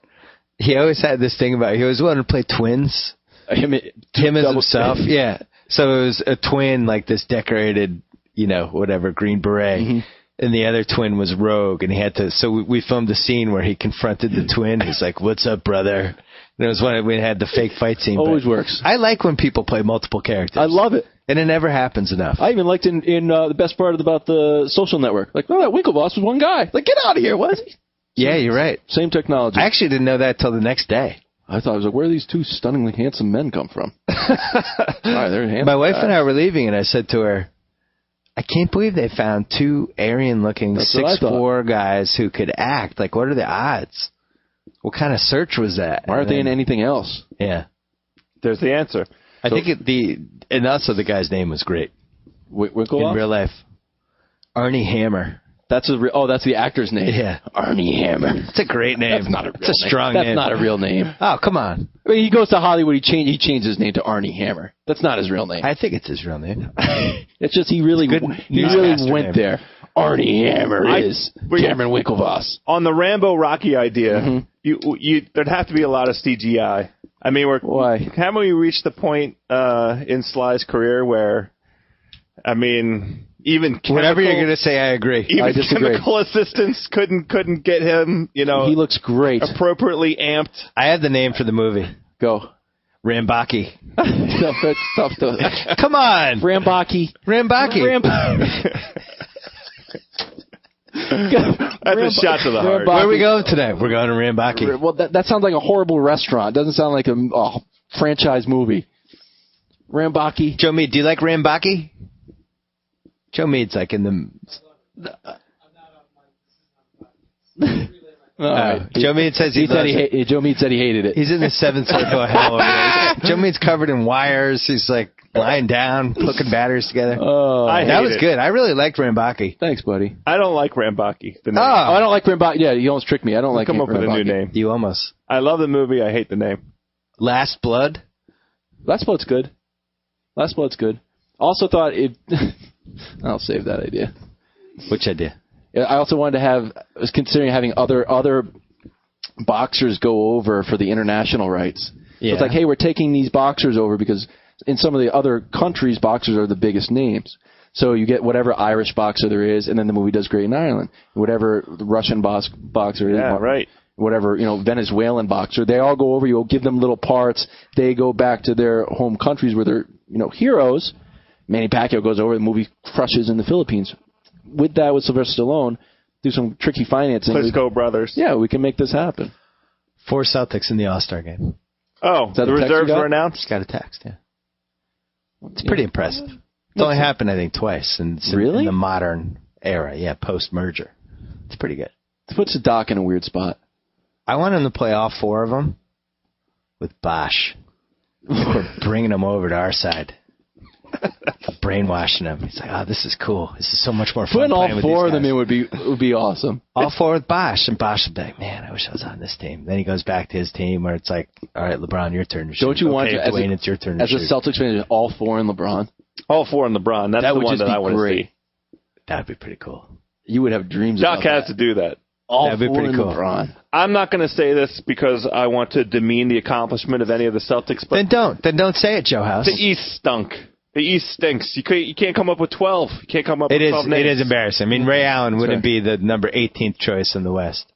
He always had this thing about he always wanted to play twins. Him as himself, yeah. So it was a twin, like this decorated, whatever, green beret. And the other twin was Rogue, and he had to. So we filmed the scene where he confronted the twin. He's like, "What's up, brother?" And it was when we had the fake fight scene. Always works. I like when people play multiple characters. I love it. And it never happens enough. I even liked in the best part about the Social Network. Like, that Winklevoss was one guy. Like, get out of here, was he? Yeah, you're right. Same technology. I actually didn't know that till the next day. I thought, I was like, where do these two stunningly handsome men come from? All right, they're handsome. My wife and I were leaving, and I said to her, "I can't believe they found 2 Aryan-looking 6'4" guys who could act. Like, what are the odds? What kind of search was that? Why aren't they in anything else?" Yeah. There's the answer. I think and also the guy's name was great. Winklevoss? In real life. Arnie Hammer. That's that's the actor's name. Yeah. Arnie Hammer. It's a great name. That's not a real It's a name. strong That's name. not a real name. Oh, come on. I mean, he goes to Hollywood. He changed his name to Arnie Hammer. That's not his real name. I think it's his real name. It's just he really newscaster went name. there. Arnie Hammer is Cameron Winklevoss. On the Rambo Rocky idea, there'd have to be a lot of CGI. I mean, Why? Haven't we reached the point in Sly's career where, I mean, even Whatever you're going to say, I agree. even I disagree. chemical assistants couldn't get him, He looks great. appropriately amped. I have the name for the movie. Go. Rambaki. No, that's tough to... Come on. Rambaki. Rambaki. That's a shot to the heart. Where are we going today? We're going to Rambaki. Well, that sounds like a horrible restaurant. Doesn't sound like a franchise movie. Rambaki. Joe Mead, do you like Rambaki? Joe Mead's like in the... All right. Joe Mead says Joe Mead said he hated it. He's in the seventh circle of hell over there. Joe Mead's covered in wires. He's like lying down, hooking batteries together. That was good. I really liked Rambaki. Thanks, buddy. I don't like Rambaki. The name. I don't like Rambaki. Yeah, you almost tricked me. I don't like Come up with a new name. You almost. I love the movie. I hate the name. Last Blood? Last Blood's good. Last Blood's good. Also thought it... I'll save that idea. Which idea? I also wanted to I was considering having other boxers go over for the international rights. Yeah. So it's like, hey, we're taking these boxers over because in some of the other countries, boxers are the biggest names. So you get whatever Irish boxer there is, and then the movie does great in Ireland. Whatever Russian boxer is. Yeah, right. Whatever, Venezuelan boxer. They all go over. You'll give them little parts. They go back to their home countries where they're, heroes. Manny Pacquiao goes over. The movie crushes in the Philippines. With Sylvester Stallone, do some tricky financing. Klitschko brothers. Yeah, we can make this happen. 4 Celtics in the All-Star game. Oh, that the the text reserves you got? were announced? Just got a text, yeah. It's pretty impressive. It's only happened, I think, twice in the modern era. Yeah, post-merger. It's pretty good. It puts the Doc in a weird spot. I want him to play all 4 of them with Bosch. We're bringing them over to our side. Brainwashing him. He's like, this is cool. This is so much more fun. Putting all with 4 these of them guys. in would be awesome. All 4 with Bosch, and Bosch would be like, man, I wish I was on this team. Then he goes back to his team where it's like, all right, LeBron, your turn to shoot. Don't you want to, Dwayne, it's your turn to as shoot. a Celtics fan, all 4 in LeBron? All 4 in LeBron. That's That the would one just that be I want to great. see. That'd be pretty cool. You would have dreams Doc about has that. to do that. All That'd be 4 pretty in cool. LeBron. I'm not going to say this because I want to demean the accomplishment of any of the Celtics, but Then don't say it, Joe House. the East stunk. The East stinks. You can't come up with 12. You can't come up with 12 names. It is embarrassing. I mean, Ray Allen wouldn't be the number 18th choice in the West.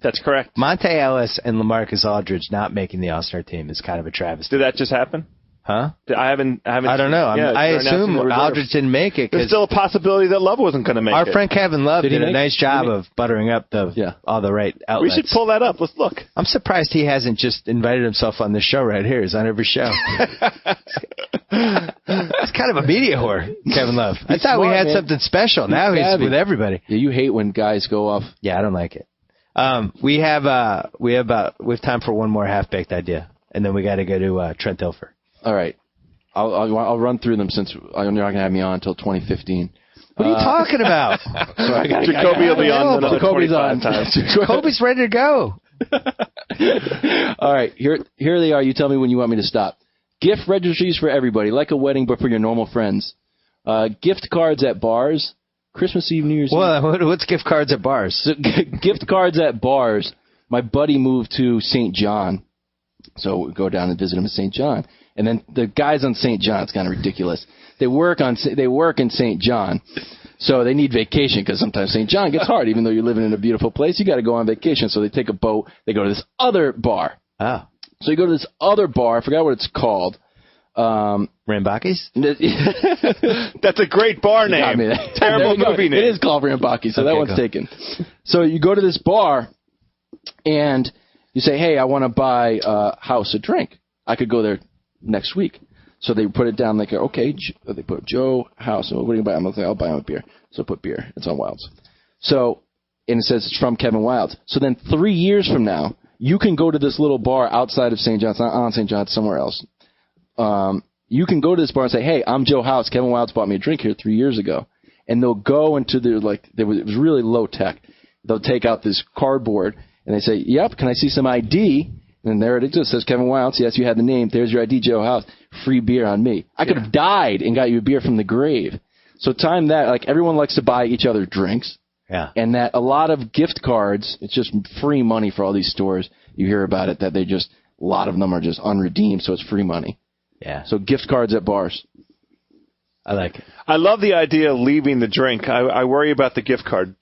That's correct. Monte Ellis and LaMarcus Aldridge not making the All-Star team is kind of a travesty. Did that just happen? Huh? I haven't. I don't know. I assume Aldridge didn't make it There's because still a possibility that Love wasn't going to make our it. friend Kevin Love did a nice job of buttering up all the right outlets. We should pull that up. Let's look. I'm surprised he hasn't just invited himself on this show right here. He's on every show. It's kind of a media whore, Kevin Love. I thought we had something special. Now he's with everybody. Yeah, you hate when guys go off. Yeah, I don't like it. We have time for one more half-baked idea, and then we got to go to Trent Dilfer. All right. I'll run through them since you're not going to have me on until 2015. What are you talking about? Jacoby will be on another 25 times. Jacoby's ready to go. All right, here they are. You tell me when you want me to stop. Gift registries for everybody, like a wedding, but for your normal friends. Gift cards at bars. Christmas Eve, New Year's Eve. Well, what's gift cards at bars? So, gift cards at bars. My buddy moved to St. John, so we go down and visit him in St. John. And then the guys on St. John, it's kind of ridiculous. They work in St. John, so they need vacation because sometimes St. John gets hard. Even though you're living in a beautiful place, you got to go on vacation. So they take a boat. They go to this other bar. Oh. So you go to this other bar. I forgot what it's called. Rambaki's? That's a great bar name. Terrible movie name. It is called Rambaki, so that one's taken. So you go to this bar, and you say, hey, I want to buy House a drink. I could go there next week. So they put it down. They go, okay. They put Joe House. What do you buy? I'm going to say, I'll buy him a beer. So put beer. It's on Wilds. So, and it says it's from Kevin Wilds. So then 3 years from now, you can go to this little bar outside of St. John's, not on St. John's, somewhere else. You can go to this bar and say, hey, I'm Joe House. Kevin Wilds bought me a drink here 3 years ago. and they'll go into it was really low tech. They'll take out this cardboard, and they say, yep, can I see some ID? And there it exists. It says Kevin Wilds. Yes, you had the name. There's your ID, Joe House. Free beer on me. I could have died and got you a beer from the grave. So time that, like, everyone likes to buy each other drinks. Yeah. And that a lot of gift cards, it's just free money for all these stores. You hear about it, that a lot of them are just unredeemed, so it's free money. Yeah. So gift cards at bars. I like it. I love the idea of leaving the drink. I worry about the gift card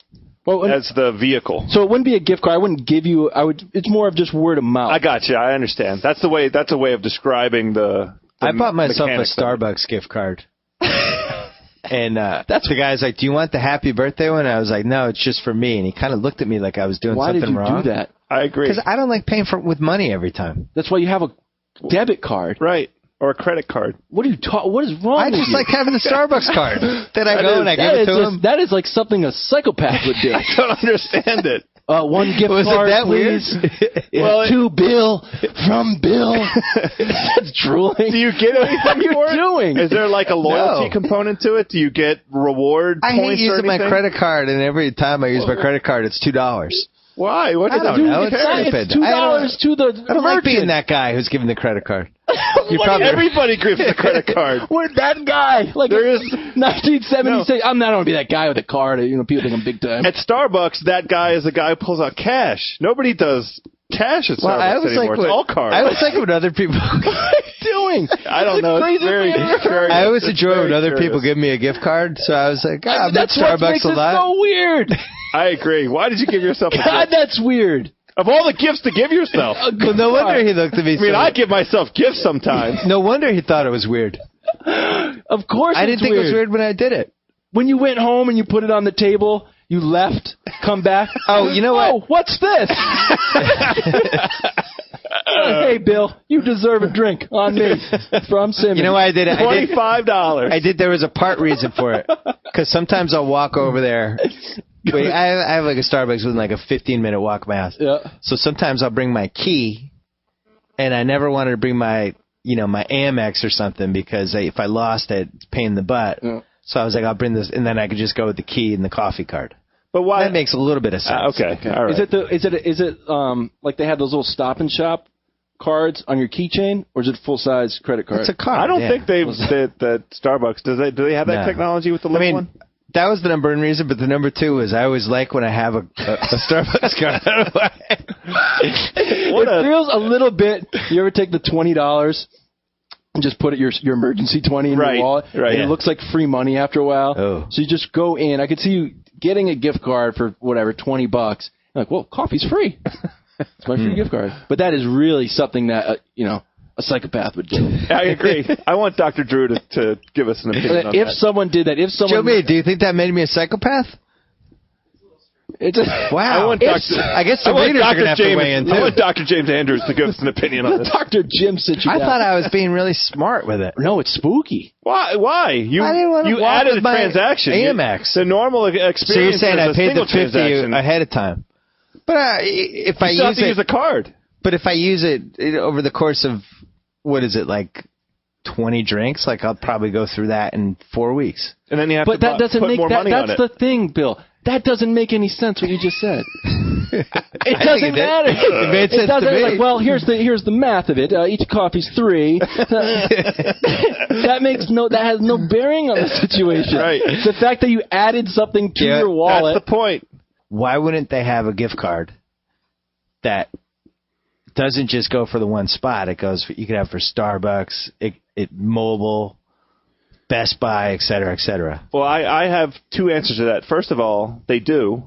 as the vehicle. So it wouldn't be a gift card. I wouldn't give you. It's more of just word of mouth. I got you. I understand. That's a way of describing the I bought myself a mechanics of it. Starbucks gift card. And the guy's like, do you want the happy birthday one? I was like, no, it's just for me. And he kind of looked at me like I was doing something wrong. Why did you do that? I agree. Because I don't like paying with money every time. That's why you have a debit card. Right. Or a credit card. What are you What is wrong with you? I just like having the Starbucks card. Then I go and I give it to him. That is like something a psychopath would do. I don't understand it. One gift Was card, it that please. weird? Well, to Bill, from Bill. That's drooling. Do you get anything What are you for it? doing? Is there like a loyalty component to it? Do you get reward I points hate or using my anything? credit card, and every time I use my credit card, it's $2. Why? What I does it don't do? know. It's stupid. It's $2 to the I don't like being merchant. that guy who's giving the credit card. Everybody gives a credit card. We're that guy. Like There is 1976. I'm not going to be that guy with a card. You know, people think I'm big time. At Starbucks, that guy is the guy who pulls out cash. Nobody does cash at Starbucks anymore. It's all cards. I always like when other people. What are you doing? I don't know. It's very, very, I always it's enjoy very when other curious. people give me a gift card. So I was like, I'm at That's what Starbucks makes a it lot. so weird. I agree. Why did you give yourself a God, gift? that's weird. Of all the gifts to give yourself. Well, no wonder he looked at me. I mean, I give myself gifts sometimes. No wonder he thought it was weird. Of course, I didn't think it was weird when I did it. When you went home and you put it on the table, you left, come back. Oh, you know what? Oh, what's this? Hey, Bill, you deserve a drink on me from Simmons. You know why I did it? $25. I did. There was a part reason for it. Because sometimes I'll walk over there. Wait, I have like a Starbucks with like a 15-minute walk from my house. Yeah. So sometimes I'll bring my key, and I never wanted to bring my Amex or something because if I lost it, it's a pain in the butt. Yeah. So I was like, I'll bring this, and then I could just go with the key and the coffee card. But why? That makes a little bit of sense. Okay. All right. Is it like they have those little Stop and Shop cards on your keychain, or is it full size credit card? It's a card. I don't yeah. think that Starbucks do they have that No. technology with the little one? That was the number one reason, but the number two is I always like when I have a Starbucks card. It feels a little bit. You ever take the $20 and just put it your emergency 20 in your wallet? Right. And it looks like free money after a while. Oh. So you just go in. I could see you getting a gift card for whatever, $20. You're like, well, coffee's free. It's my free gift card. But that is really something that a psychopath would do. I agree. I want Dr. Drew to give us an opinion on If that. someone did that, Joe B, do you think that made me a psychopath? Wow. I guess the readers are going to have to weigh in, too. I want Dr. James Andrews to give us an opinion on this. Dr. Jim sit you I down. thought I was being really smart with it. No, it's spooky. Why? You I didn't want to walk added with a my transaction. Amex. The normal experience So you're saying I is a paid the single 50 transaction. ahead of time. But if I You still have use to use a card. But if I use it over the course of, what is it, like 20 drinks, like I'll probably go through that in 4 weeks. And then you have But that doesn't put make more that. money on That's it. the thing, Bill. That doesn't make any sense. What you just said. It doesn't did. matter. It made sense to me. Like, well, here's the math of it. Each coffee's $3. That has no bearing on the situation. Right. The fact that you added something to your wallet. That's the point. Why wouldn't they have a gift card that doesn't just go for the one spot? It goes. You could have for Starbucks, mobile, Best Buy, et cetera, et cetera. Well, I have two answers to that. First of all, they do.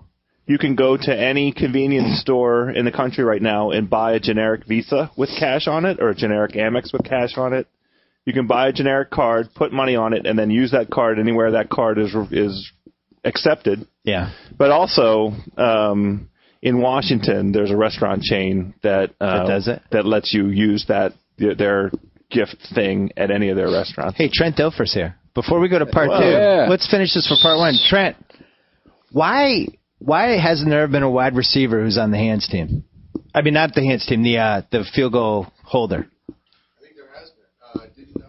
You can go to any convenience store in the country right now and buy a generic Visa with cash on it or a generic Amex with cash on it. You can buy a generic card, put money on it, and then use that card anywhere that card is accepted. Yeah. But also, in Washington, there's a restaurant chain that does it? that lets you use their gift thing at any of their restaurants. Hey, Trent Dilfer's here. Before we go to part two, yeah. let's finish this for part one. Trent, why hasn't there been a wide receiver who's on the hands team? I mean, not the hands team, the field goal holder. I think there has been. Didn't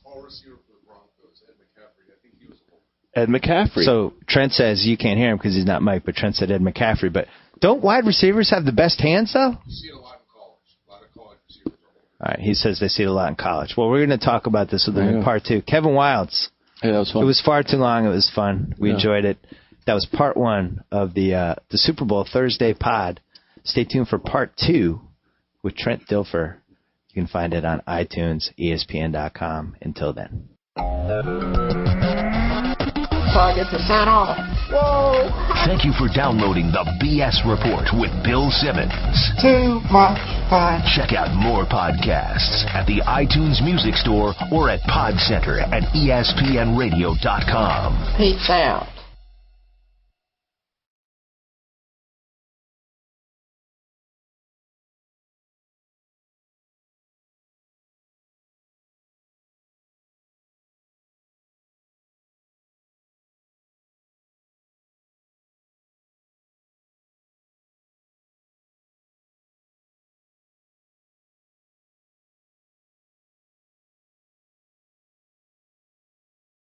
tall receiver for the Broncos, Ed McCaffrey? I think Ed McCaffrey. So Trent says you can't hear him because he's not Mike, but Trent said Ed McCaffrey. But don't wide receivers have the best hands, though? You see it a lot in college. A lot of college receivers. All right, he says they see it a lot in college. Well, we're going to talk about this with him in part 2. Kevin Wilds. Yeah, that was fun. It was far too long. It was fun. We enjoyed it. That was part 1 of the Super Bowl Thursday pod. Stay tuned for part 2 with Trent Dilfer. You can find it on iTunes, ESPN.com. Until then. So I get to sign off. Whoa! Thank you for downloading the BS Report with Bill Simmons. Too much fun. Check out more podcasts at the iTunes Music Store or at PodCenter at ESPNRadio.com. Peace out.